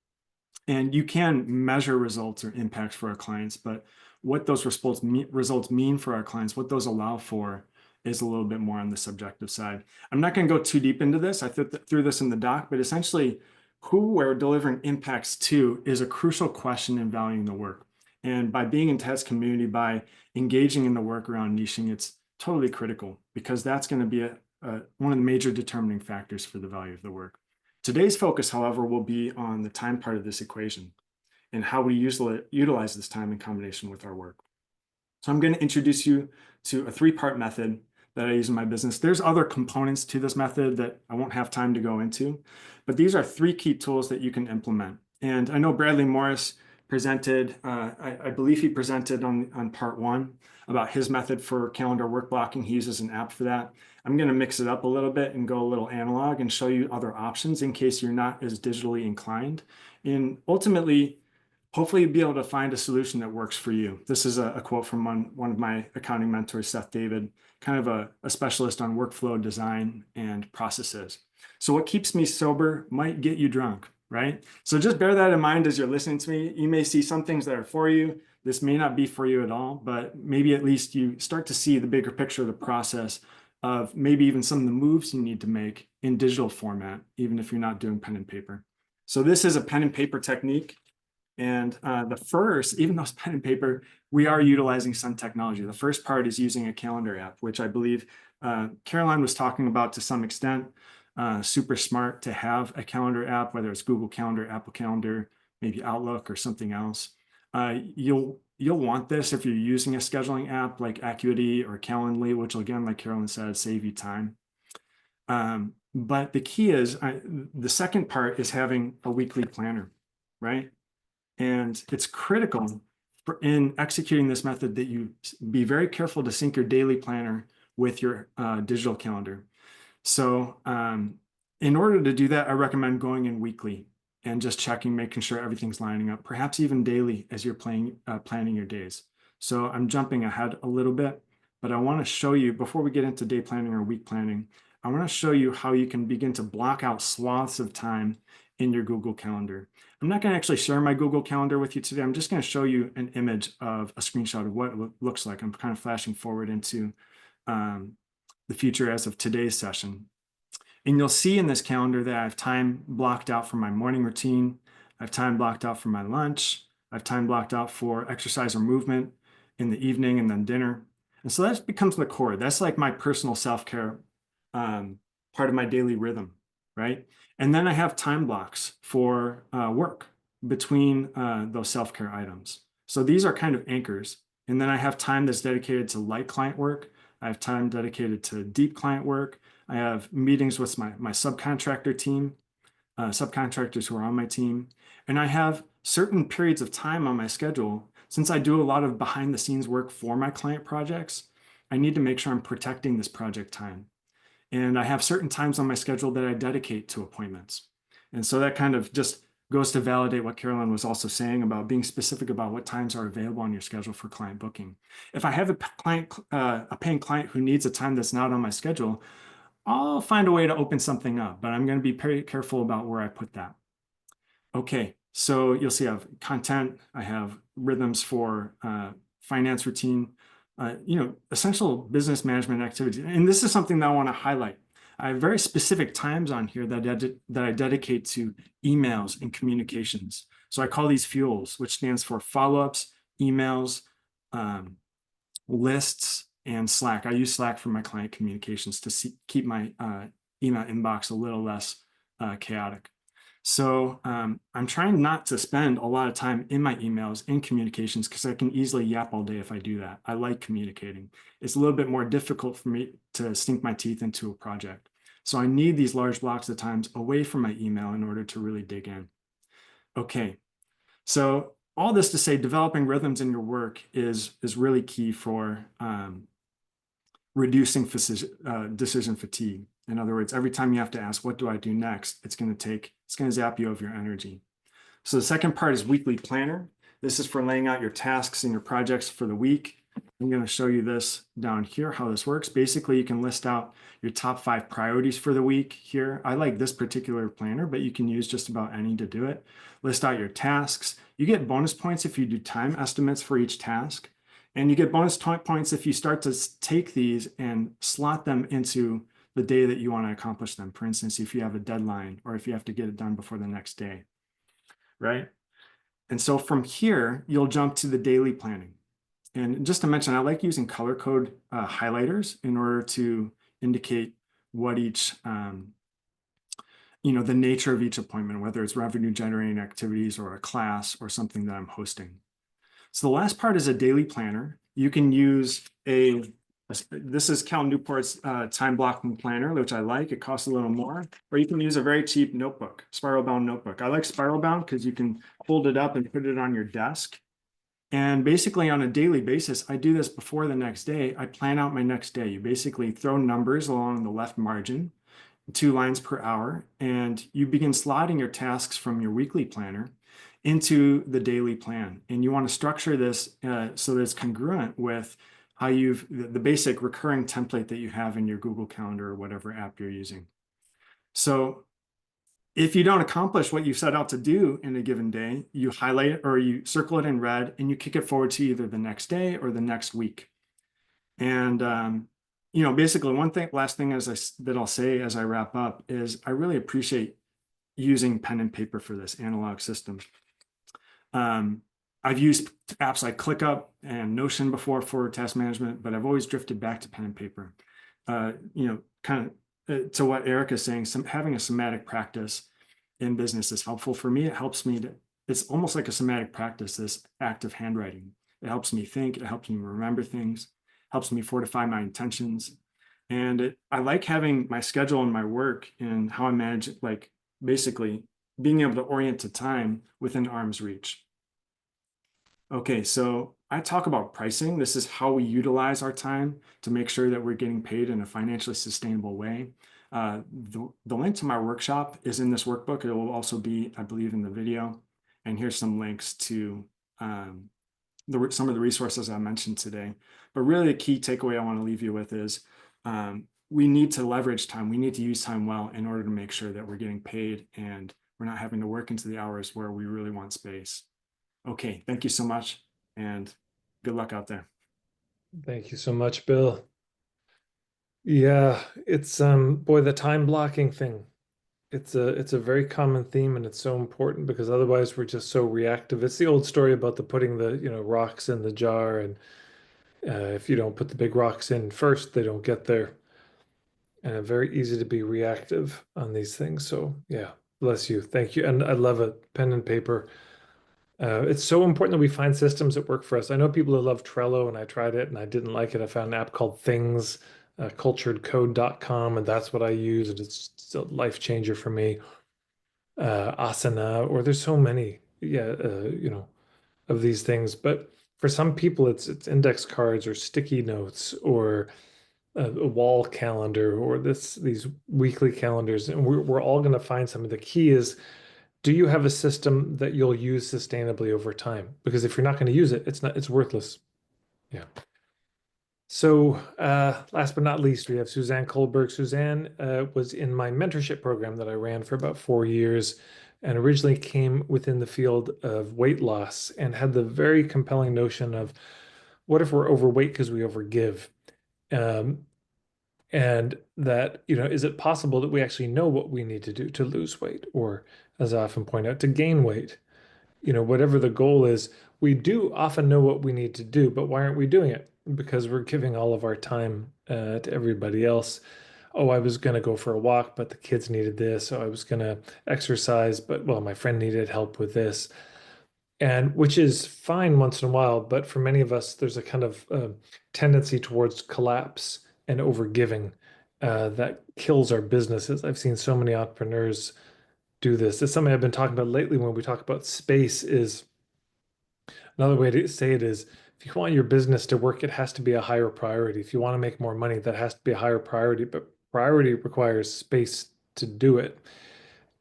D: And you can measure results or impacts for our clients, but what those results mean for our clients, what those allow for, is a little bit more on the subjective side. I'm not going to go too deep into this. I threw this in the doc, but essentially who we're delivering impacts to is a crucial question in valuing the work. And by being in Ted's community, by engaging in the work around niching, it's totally critical, because that's going to be one of the major determining factors for the value of the work. Today's focus, however, will be on the time part of this equation and how we utilize this time in combination with our work. So I'm going to introduce you to a three-part method that I use in my business. There's other components to this method that I won't have time to go into, but these are three key tools that you can implement. And I know Bradley Morris presented, I believe he presented on part one about his method for calendar work blocking. He uses an app for that. I'm going to mix it up a little bit and go a little analog and show you other options in case you're not as digitally inclined. And ultimately, hopefully you'll be able to find a solution that works for you. This is a quote from one of my accounting mentors, Seth David, kind of a specialist on workflow design and processes. So what keeps me sober might get you drunk, right? So just bear that in mind as you're listening to me. You may see some things that are for you. This may not be for you at all, but maybe at least you start to see the bigger picture of the process of maybe even some of the moves you need to make in digital format, even if you're not doing pen and paper. So this is a pen and paper technique. And the first, even though it's pen and paper, we are utilizing some technology. The first part is using a calendar app, which I believe Caroline was talking about to some extent. Super smart to have a calendar app, whether it's Google Calendar, Apple Calendar, maybe Outlook or something else. You'll want this if you're using a scheduling app like Acuity or Calendly, which will, again, like Carolyn said, save you time. But the key is, the second part is having a weekly planner, right? And it's critical in executing this method that you be very careful to sync your daily planner with your digital calendar. So in order to do that, I recommend going in weekly and just checking, making sure everything's lining up, perhaps even daily as you're planning your days. So I'm jumping ahead a little bit, but I want to show you, before we get into day planning or week planning, I want to show you how you can begin to block out swaths of time in your Google Calendar. I'm not going to actually share my Google Calendar with you today. I'm just going to show you an image of a screenshot of what it looks like. I'm kind of flashing forward into the future as of today's session. And you'll see in this calendar that I have time blocked out for my morning routine. I have time blocked out for my lunch. I have time blocked out for exercise or movement in the evening and then dinner. And so that becomes the core. That's like my personal self-care part of my daily rhythm, right? And then I have time blocks for work between those self-care items. So these are kind of anchors. And then I have time that's dedicated to light client work. I have time dedicated to deep client work. I have meetings with my subcontractor team, subcontractors who are on my team. And I have certain periods of time on my schedule. Since I do a lot of behind the scenes work for my client projects, I need to make sure I'm protecting this project time. And I have certain times on my schedule that I dedicate to appointments. And so that kind of just goes to validate what Carolyn was also saying about being specific about what times are available on your schedule for client booking. If I have a paying client who needs a time that's not on my schedule, I'll find a way to open something up, but I'm going to be very careful about where I put that. Okay, so you'll see I have content, I have rhythms for finance routine, essential business management activities. And this is something that I want to highlight. I have very specific times on here that I dedicate to emails and communications. So I call these fuels, which stands for follow-ups, emails, lists, and Slack. I use Slack for my client communications to keep my email inbox a little less chaotic. So I'm trying not to spend a lot of time in my emails in communications because I can easily yap all day if I do that. I like communicating. It's a little bit more difficult for me to sink my teeth into a project. So I need these large blocks of times away from my email in order to really dig in. Okay, so all this to say, developing rhythms in your work is really key for reducing decision fatigue. In other words, every time you have to ask, what do I do next? It's going to zap you of your energy. So the second part is weekly planner. This is for laying out your tasks and your projects for the week. I'm going to show you this down here, how this works. Basically, you can list out your top 5 priorities for the week here. I like this particular planner, but you can use just about any to do it. List out your tasks. You get bonus points if you do time estimates for each task. And you get bonus points if you start to take these and slot them into the day that you want to accomplish them. For instance, if you have a deadline or if you have to get it done before the next day, right? And so from here, you'll jump to the daily planning. And just to mention, I like using color code highlighters in order to indicate what each, the nature of each appointment, whether it's revenue generating activities or a class or something that I'm hosting. So the last part is a daily planner. You can use this is Cal Newport's time blocking planner, which I like. It costs a little more, or you can use a very cheap notebook, spiral bound notebook. I like spiral bound because you can fold it up and put it on your desk. And basically on a daily basis, I do this before the next day. I plan out my next day. You basically throw numbers along the left margin, 2 lines per hour, and you begin slotting your tasks from your weekly planner into the daily plan. And you want to structure this so that it's congruent with how the basic recurring template that you have in your Google Calendar or whatever app you're using. So if you don't accomplish what you set out to do in a given day, you highlight it or you circle it in red and you kick it forward to either the next day or the next week. And basically last thing that I'll say as I wrap up is I really appreciate using pen and paper for this analog system. I've used apps like ClickUp and Notion before for task management, but I've always drifted back to pen and paper. Kind of to what Erika is saying, having a somatic practice in business is helpful for me. It helps me it's almost like a somatic practice, this act of handwriting. It helps me think, it helps me remember things, helps me fortify my intentions. And I like having my schedule and my work and how I manage it, like basically being able to orient to time within arm's reach. Okay, so I talk about pricing. This is how we utilize our time to make sure that we're getting paid in a financially sustainable way. The link to my workshop is in this workbook. It will also be, I believe, in the video. And here's some links to some of the resources I mentioned today. But really the key takeaway I want to leave you with is we need to leverage time. We need to use time well in order to make sure that we're getting paid and we're not having to work into the hours where we really want space. Okay, thank you so much and good luck out there.
A: Thank you so much, Bill. Yeah, it's boy, the time blocking thing. It's a very common theme and it's so important because otherwise we're just so reactive. It's the old story about putting the rocks in the jar, and if you don't put the big rocks in first, they don't get there. And it's very easy to be reactive on these things. So yeah, bless you. Thank you. And I love it. Pen and paper. It's so important that we find systems that work for us. I know people who love Trello, and I tried it and I didn't like it. I found an app called Things, culturedcode.com, and that's what I use, and it's a life changer for me. Asana, or there's so many, of these things. But for some people, it's index cards or sticky notes or a wall calendar or these weekly calendars, and we're all going to find something. The key is, do you have a system that you'll use sustainably over time? Because if you're not going to use it, it's worthless. Yeah. So last but not least, we have Suzanne Culberg. Suzanne was in my mentorship program that I ran for about 4 years, and originally came within the field of weight loss and had the very compelling notion of, what if we're overweight because we overgive? And that, is it possible that we actually know what we need to do to lose weight, or, as I often point out, to gain weight? Whatever the goal is, we do often know what we need to do, but why aren't we doing it? Because we're giving all of our time to everybody else. Oh, I was going to go for a walk, but the kids needed this. So I was going to exercise, but well, my friend needed help with this. And which is fine once in a while, but for many of us, there's a kind of tendency towards collapse and overgiving that kills our businesses. I've seen so many entrepreneurs do this. It's something I've been talking about lately when we talk about space. Is another way to say it is, if you want your business to work, it has to be a higher priority. If you want to make more money, that has to be a higher priority, but priority requires space to do it.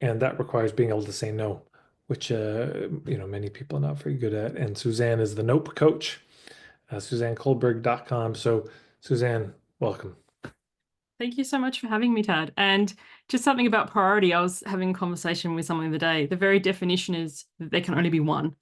A: And that requires being able to say no, which, many people are not very good at. And Suzanne is the Nope coach, SuzanneCulberg.com. So Suzanne, welcome.
E: Thank you so much for having me, Tad. And just something about priority, I was having a conversation with someone the other day. The very definition is that there can only be one.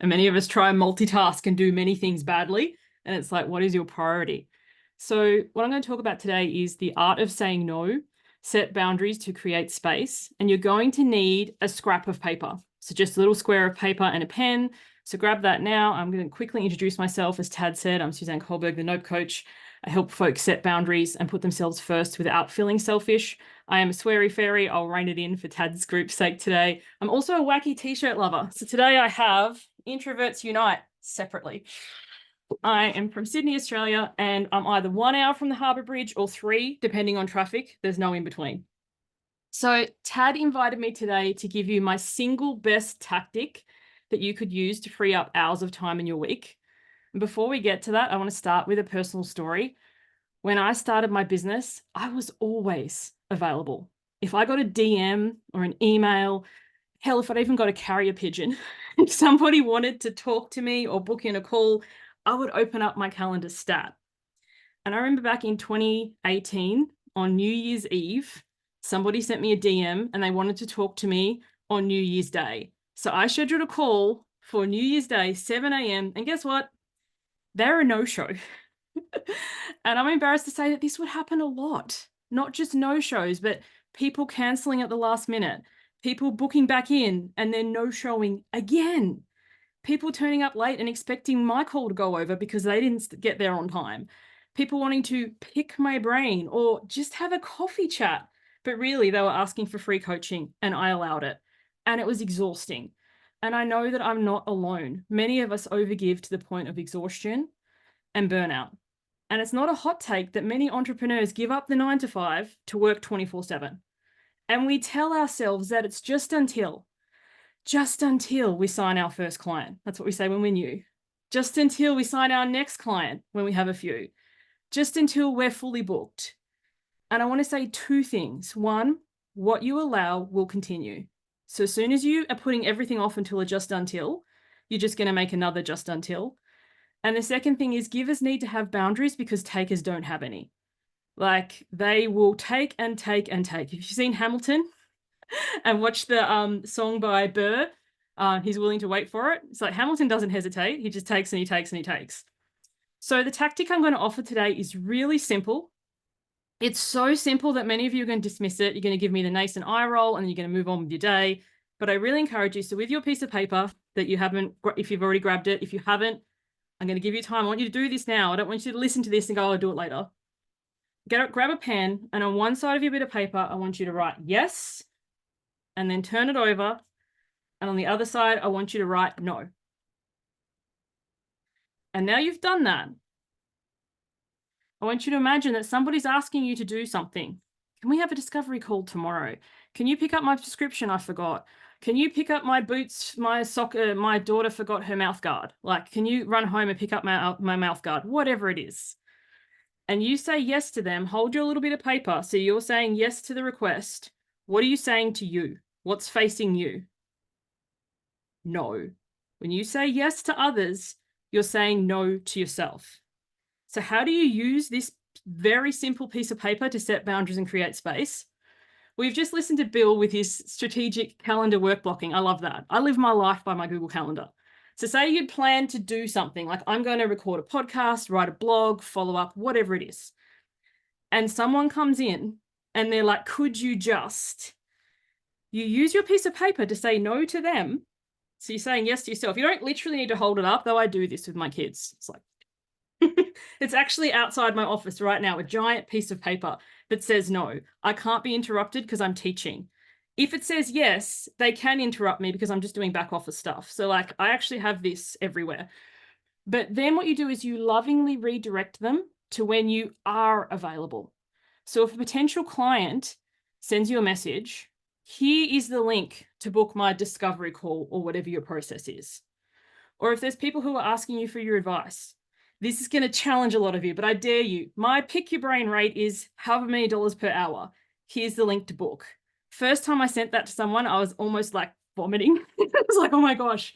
E: And many of us try and multitask and do many things badly. And it's like, what is your priority? So what I'm going to talk about today is the art of saying no, set boundaries to create space. And you're going to need a scrap of paper. So just a little square of paper and a pen. So grab that now. I'm going to quickly introduce myself. As Tad said, I'm Suzanne Culberg, the Nope coach. I help folks set boundaries and put themselves first without feeling selfish. I am a sweary fairy. I'll rein it in for Tad's group's sake today. I'm also a wacky t-shirt lover. So today I have Introverts Unite separately. I am from Sydney, Australia, and I'm either 1 hour from the Harbour Bridge or 3, depending on traffic. There's no in between. So Tad invited me today to give you my single best tactic that you could use to free up hours of time in your week. And before we get to that, I want to start with a personal story. When I started my business, I was always available. If I got a DM or an email, hell, if I'd even got a carrier pigeon, if somebody wanted to talk to me or book in a call, I would open up my calendar stat. And I remember back in 2018 on New Year's Eve, somebody sent me a DM and they wanted to talk to me on New Year's Day. So I scheduled a call for New Year's Day, 7 a.m. And guess what? They're a no-show. And I'm embarrassed to say that this would happen a lot. Not just no-shows, but people cancelling at the last minute, people booking back in and then no-showing again, people turning up late and expecting my call to go over because they didn't get there on time, people wanting to pick my brain or just have a coffee chat, but really they were asking for free coaching and I allowed it. And it was exhausting. And I know that I'm not alone. Many of us overgive to the point of exhaustion and burnout. And it's not a hot take that many entrepreneurs give up the 9 to 5 to work 24/7. And we tell ourselves that it's just until we sign our first client. That's what we say when we're new. Just until we sign our next client when we have a few. Just until we're fully booked. And I want to say 2 things. 1, what you allow will continue. So as soon as you are putting everything off until a just until, you're just going to make another just until. And the second thing is, givers need to have boundaries because takers don't have any. Like, they will take and take and take. If you've seen Hamilton and watched the song by Burr, He's Willing to Wait for It. It's like Hamilton doesn't hesitate. He just takes and he takes and he takes. So the tactic I'm going to offer today is really simple. It's so simple that many of you are going to dismiss it. You're going to give me the nascent eye roll and you're going to move on with your day. But I really encourage you. So with your piece of paper that you haven't, if you've already grabbed it, if you haven't, I'm going to give you time. I want you to do this now. I don't want you to listen to this and go, I'll do it later. Grab a pen, and on one side of your bit of paper, I want you to write yes, and then turn it over. And on the other side, I want you to write no. And now you've done that. I want you to imagine that somebody's asking you to do something. Can we have a discovery call tomorrow? Can you pick up my prescription I forgot? Can you pick up my boots, my soccer, my daughter forgot her mouth guard? Like, can you run home and pick up my mouth guard? Whatever it is. And you say yes to them, hold your little bit of paper. So you're saying yes to the request. What are you saying to you? What's facing you? No. When you say yes to others, you're saying no to yourself. So how do you use this very simple piece of paper to set boundaries and create space? We've just listened to Bill with his strategic calendar work blocking. I love that. I live my life by my Google Calendar. So say you'd plan to do something like I'm going to record a podcast, write a blog, follow up, whatever it is. And someone comes in and they're like, could you just, you use your piece of paper to say no to them. So you're saying yes to yourself. You don't literally need to hold it up, though I do this with my kids. It's like, it's actually outside my office right now, a giant piece of paper that says no. I can't be interrupted because I'm teaching. If it says yes, they can interrupt me because I'm just doing back office stuff. So like I actually have this everywhere. But then what you do is you lovingly redirect them to when you are available. So if a potential client sends you a message, here is the link to book my discovery call or whatever your process is. Or if there's people who are asking you for your advice, this is going to challenge a lot of you, but I dare you. My pick your brain rate is however many dollars per hour. Here's the link to book. First time I sent that to someone, I was almost like vomiting. I was like, oh my gosh.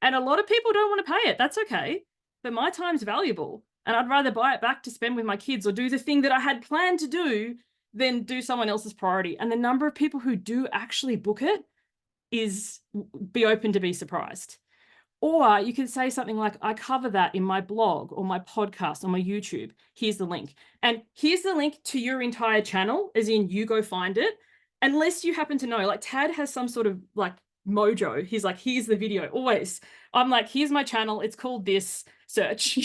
E: And a lot of people don't want to pay it. That's okay. But my time's valuable. And I'd rather buy it back to spend with my kids or do the thing that I had planned to do than do someone else's priority. And the number of people who do actually book it is be open to be surprised. Or you could say something like, I cover that in my blog or my podcast or my YouTube. Here's the link. And here's the link to your entire channel, as in you go find it. Unless you happen to know, like Tad has some sort of like mojo. He's like, here's the video. Always. I'm like, here's my channel. It's called this, search.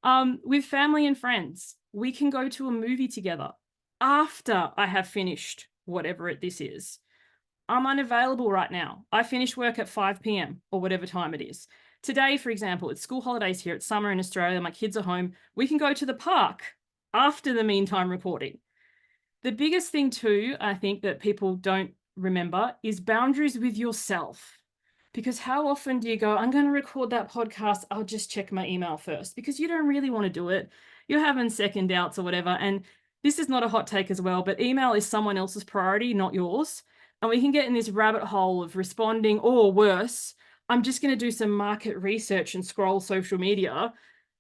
E: With family and friends, we can go to a movie together after I have finished whatever this is. I'm unavailable right now. I finish work at 5 p.m. or whatever time it is. Today, for example, it's school holidays here. It's summer in Australia. My kids are home. We can go to the park after the meantime recording. The biggest thing too, I think that people don't remember is boundaries with yourself. Because how often do you go, I'm going to record that podcast. I'll just check my email first, because you don't really want to do it. You're having second doubts or whatever. And this is not a hot take as well, but email is someone else's priority, not yours. And we can get in this rabbit hole of responding, or worse, I'm just going to do some market research and scroll social media,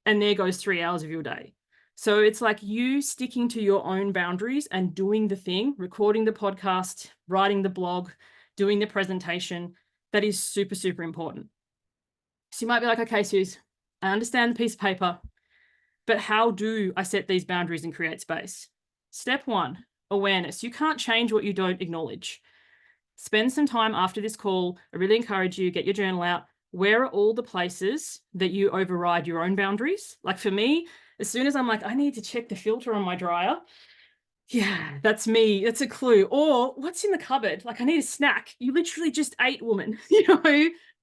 E: and there goes 3 hours of your day. So it's like you sticking to your own boundaries and doing the thing, recording the podcast, writing the blog, doing the presentation. That is super, super important. So you might be like, okay, Suze, I understand the piece of paper, but how do I set these boundaries and create space? Step 1, awareness. You can't change what you don't acknowledge. Spend some time after this call. I really encourage you, get your journal out. Where are all the places that you override your own boundaries? Like for me, as soon as I'm like, I need to check the filter on my dryer. Yeah, that's me. That's a clue. Or what's in the cupboard? Like I need a snack. You literally just ate, woman.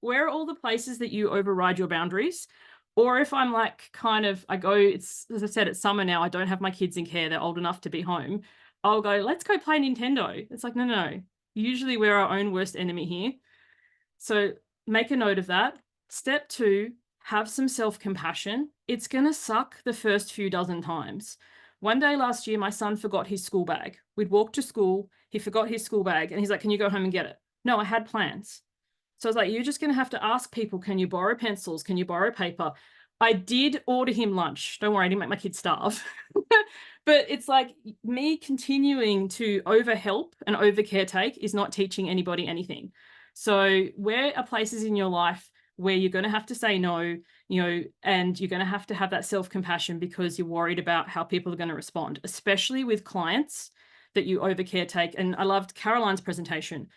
E: Where are all the places that you override your boundaries? Or if I'm like I go, it's, as I said, it's summer now. I don't have my kids in care. They're old enough to be home. I'll go, let's go play Nintendo. It's like, no. Usually we're our own worst enemy here. So make a note of that. Step 2, have some self-compassion. It's going to suck the first few dozen times. One day last year, my son forgot his school bag. We'd walked to school. He forgot his school bag. And he's like, can you go home and get it? No, I had plans. So I was like, you're just going to have to ask people, can you borrow pencils? Can you borrow paper? I did order him lunch. Don't worry, I didn't make my kids starve. But it's like me continuing to overhelp and overcaretake is not teaching anybody anything. So where are places in your life where you're going to have to say no, and you're going to have that self-compassion because you're worried about how people are going to respond, especially with clients that you overcaretake. And I loved Caroline's presentation.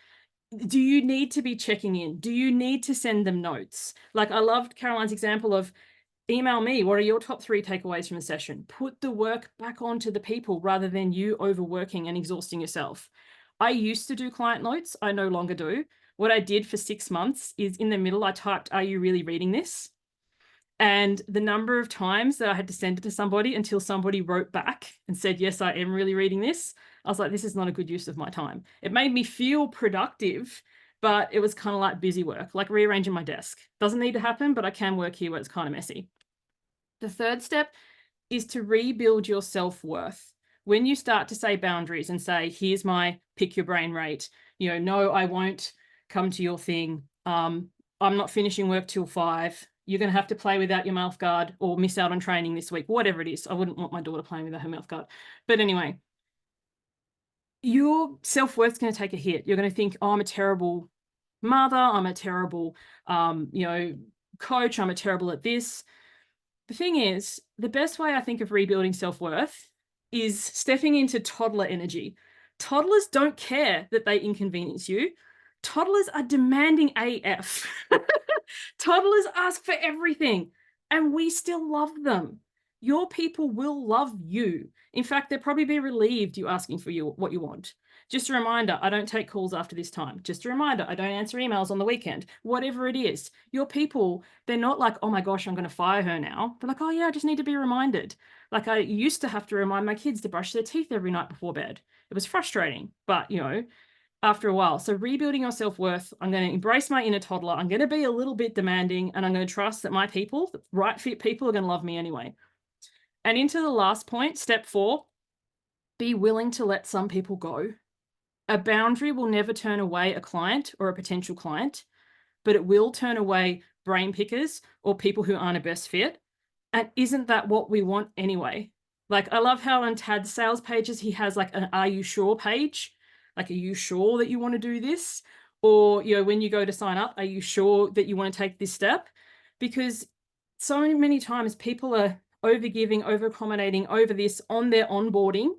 E: Do you need to be checking in? Do you need to send them notes? Like I loved Caroline's example of email me. What are your top 3 takeaways from the session? Put the work back onto the people rather than you overworking and exhausting yourself. I used to do client notes. I no longer do. What I did for 6 months is in the middle, I typed, are you really reading this? And the number of times that I had to send it to somebody until somebody wrote back and said, yes, I am really reading this, I was like, this is not a good use of my time. It made me feel productive, but it was kind of like busy work, like rearranging my desk. Doesn't need to happen, but I can work here where it's kind of messy. The third step is to rebuild your self-worth. When you start to say boundaries and say, here's my pick your brain rate, no, I won't come to your thing. I'm not finishing work till 5. You're going to have to play without your mouth guard or miss out on training this week, whatever it is. I wouldn't want my daughter playing without her mouth guard. But anyway, your self-worth's going to take a hit. You're going to think, oh, I'm a terrible mother. I'm a terrible, coach. I'm a terrible at this. The thing is, the best way I think of rebuilding self-worth is stepping into toddler energy. Toddlers don't care that they inconvenience you. Toddlers are demanding AF. Toddlers ask for everything, and we still love them. Your people will love you. In fact, they'll probably be relieved you asking for what you want. Just a reminder, I don't take calls after this time. Just a reminder, I don't answer emails on the weekend. Whatever it is, your people, they're not like, oh my gosh, I'm going to fire her now. They're like, oh yeah, I just need to be reminded. Like I used to have to remind my kids to brush their teeth every night before bed. It was frustrating, but after a while. So rebuilding your self-worth, I'm going to embrace my inner toddler. I'm going to be a little bit demanding, and I'm going to trust that my people, the right fit people, are going to love me anyway. And into the last point, step 4, be willing to let some people go. A boundary will never turn away a client or a potential client, but it will turn away brain pickers or people who aren't a best fit. And isn't that what we want anyway? Like, I love how on Tad's sales pages, he has like an are you sure page? Like, are you sure that you want to do this? Or, when you go to sign up, are you sure that you want to take this step? Because so many times people are over-giving, over-accommodating over this on their onboarding.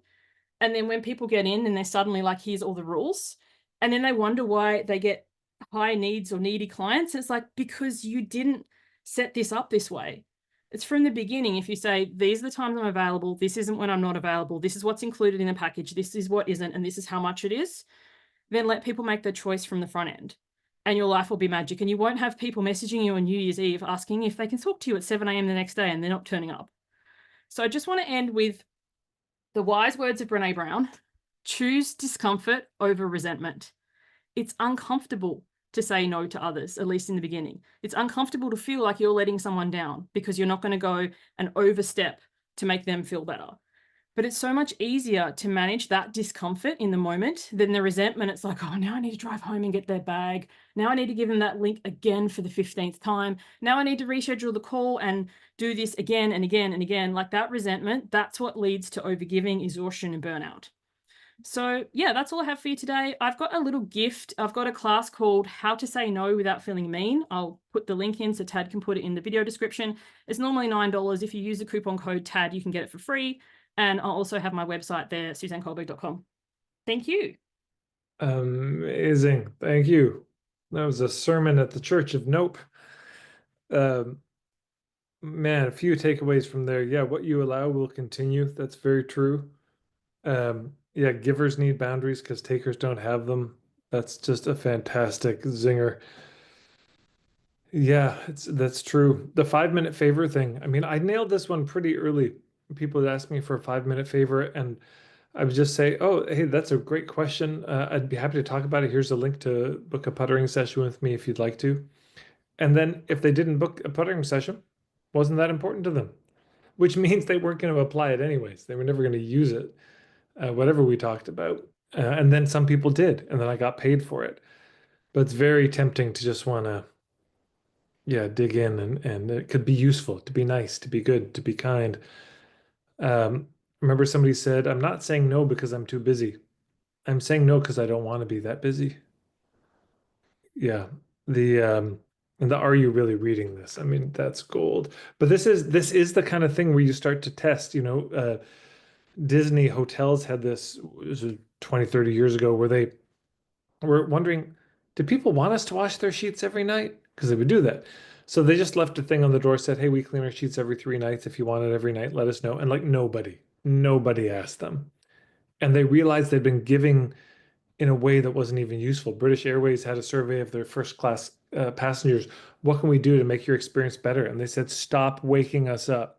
E: And then when people get in and they're suddenly like, here's all the rules. And then they wonder why they get high needs or needy clients. It's like, because you didn't set this up this way. It's from the beginning. If you say, these are the times I'm available, this isn't when I'm not available, this is what's included in the package, this is what isn't, and this is how much it is, then let people make their choice from the front end. And your life will be magic. And you won't have people messaging you on New Year's Eve asking if they can talk to you at 7 a.m. the next day and they're not turning up. So I just want to end with the wise words of Brené Brown: choose discomfort over resentment. It's uncomfortable to say no to others, at least in the beginning. It's uncomfortable to feel like you're letting someone down because you're not going to go and overstep to make them feel better. But it's so much easier to manage that discomfort in the moment than the resentment. It's like, oh, now I need to drive home and get their bag. Now I need to give them that link again for the 15th time. Now I need to reschedule the call and do this again and again and again. Like, that resentment, that's what leads to overgiving, exhaustion, and burnout. So yeah, that's all I have for you today. I've got a little gift. I've got a class called How to Say No Without Feeling Mean. I'll put the link in so Tad can put it in the video description. It's normally $9. If you use the coupon code TAD, you can get it for free. And I'll also have my website there, SuzanneCulberg.com. Thank you.
A: Amazing. Thank you. That was a sermon at the Church of Nope. Man, a few takeaways from there. Yeah, what you allow will continue. That's very true. Yeah, givers need boundaries because takers don't have them. That's just a fantastic zinger. Yeah, that's true. The 5-minute favor thing. I mean, I nailed this one pretty early. People would ask me for a 5-minute favor, and I would just say, "Oh, hey, that's a great question. I'd be happy to talk about it. Here's a link to book a puttering session with me if you'd like to." And then if they didn't book a puttering session, wasn't that important to them, which means they weren't going to apply it anyways. They were never going to use it, whatever we talked about. And then some people did, and then I got paid for it. But it's very tempting to just want to, yeah, dig in, and it could be useful, to be nice, to be good, to be kind. Remember somebody said, I'm not saying no because I'm too busy. I'm saying no because I don't want to be that busy. Yeah. And the are you really reading this? I mean, that's gold. But this is the kind of thing where you start to test, Disney hotels had this, was 20, 30 years ago, where they were wondering, do people want us to wash their sheets every night? Because they would do that. So they just left a thing on the door, said, hey, we clean our sheets every 3 nights. If you want it every night, let us know. And like nobody asked them. And they realized they'd been giving in a way that wasn't even useful. British Airways had a survey of their first class passengers. What can we do to make your experience better? And they said, stop waking us up.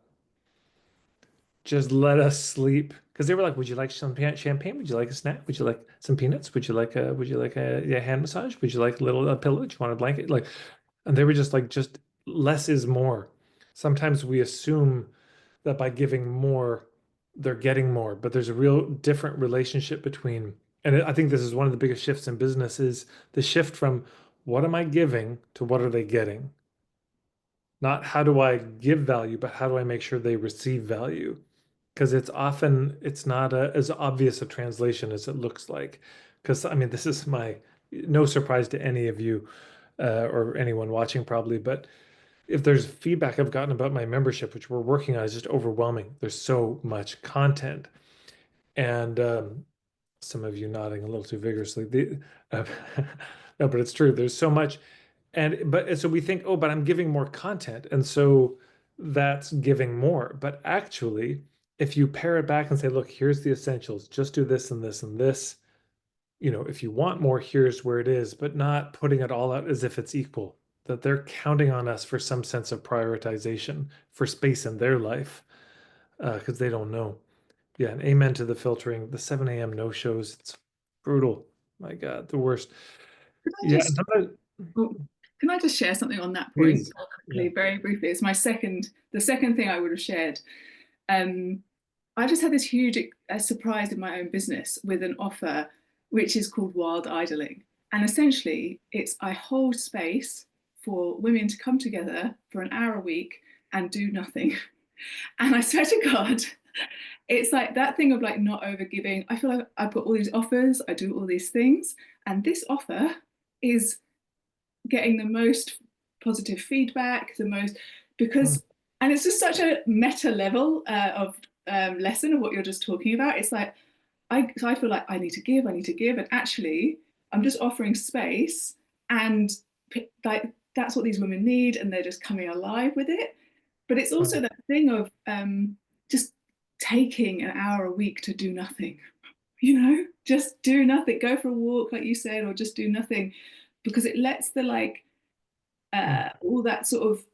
A: Just let us sleep. Because they were like, would you like some champagne? Would you like a snack? Would you like some peanuts? Would you like a hand massage? Would you like a little pillow? Do you want a blanket? Like, and they were just like, just less is more. Sometimes we assume that by giving more, they're getting more, but there's a real different relationship between, and I think this is one of the biggest shifts in business is the shift from what am I giving to what are they getting? Not how do I give value, but how do I make sure they receive value? Because it's not as obvious a translation as it looks like. Because I mean, this is no surprise to any of you or anyone watching probably, but if there's feedback I've gotten about my membership, which we're working on, is just overwhelming. There's so much content, and some of you nodding a little too vigorously. No, but it's true. There's so much, and so we think, oh, but I'm giving more content, and so that's giving more. But actually, if you pare it back and say, look, here's the essentials. Just do this and this and this. If you want more, here's where it is, but not putting it all out as if it's equal, that they're counting on us for some sense of prioritization for space in their life, because they don't know. Yeah, and amen to the filtering, the 7 a.m. no-shows. It's brutal. My God, the worst.
C: Could I
A: Yeah,
C: just, oh, can I just share something on that point
A: please.
C: quickly,
A: Yeah.
C: very briefly? It's the second thing I would have shared. I just had this huge surprise in my own business with an offer which is called Wild Idling. And essentially, I hold space for women to come together for an hour a week and do nothing. And I swear to God, it's like that thing of like not overgiving. I feel like I've got all these offers, I do all these things, and this offer is getting the most positive feedback, because, and it's just such a meta level of lesson of what you're just talking about. It's like, so I feel like I need to give, and actually I'm just offering space, and like that's what these women need, and they're just coming alive with it. But it's also that thing of just taking an hour a week to do nothing, just do nothing, go for a walk, like you said, or just do nothing, because it lets all that sort of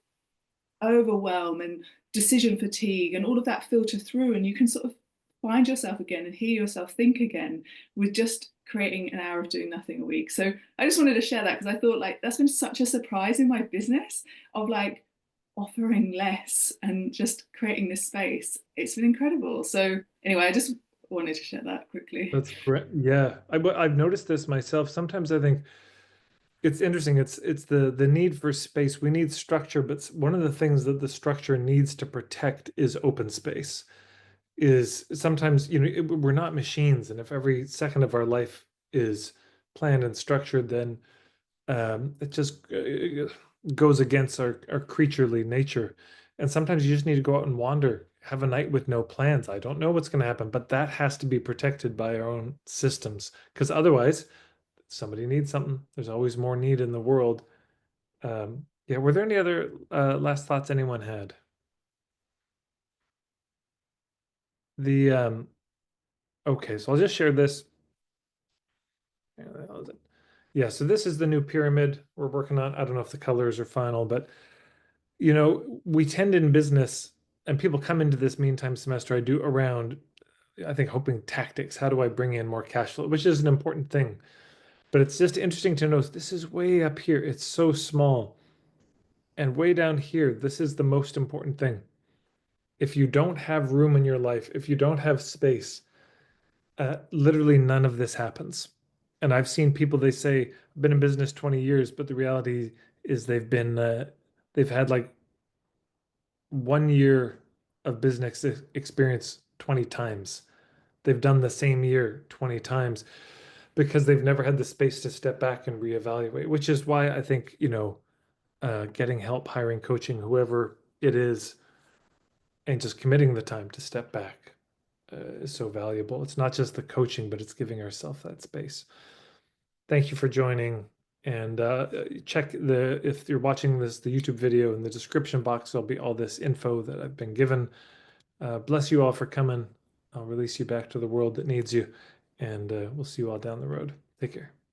C: overwhelm and decision fatigue and all of that filter through, and you can sort of find yourself again and hear yourself think again with just creating an hour of doing nothing a week. So I just wanted to share that because I thought like that's been such a surprise in my business of like offering less and just creating this space. It's been incredible. So anyway, I just wanted to share that quickly.
A: That's great. Yeah, I've noticed this myself. Sometimes I think it's interesting. It's the need for space. We need structure, but one of the things that the structure needs to protect is open space. Is sometimes we're not machines, and if every second of our life is planned and structured, then it just goes against our creaturely nature. And sometimes you just need to go out and wander, have a night with no plans. I don't know what's going to happen, but that has to be protected by our own systems, because otherwise somebody needs something. There's always more need in the world. Yeah, were there any other last thoughts anyone had? Okay, so I'll just share this. Yeah, so this is the new pyramid we're working on. I don't know if the colors are final, but we tend in business, and people come into this meantime semester I do around, I think, hoping tactics. How do I bring in more cash flow, which is an important thing. But it's just interesting to notice this is way up here. It's so small. And way down here, this is the most important thing. If you don't have room in your life, if you don't have space, literally none of this happens. And I've seen people, they say, I've been in business 20 years, but the reality is they've had like 1 year of business experience 20 times. They've done the same year 20 times because they've never had the space to step back and reevaluate, which is why I think, getting help, hiring, coaching, whoever it is, and just committing the time to step back is so valuable. It's not just the coaching, but it's giving ourselves that space. Thank you for joining. And check if you're watching the YouTube video, in the description box, there'll be all this info that I've been given. Bless you all for coming. I'll release you back to the world that needs you. And we'll see you all down the road. Take Take care.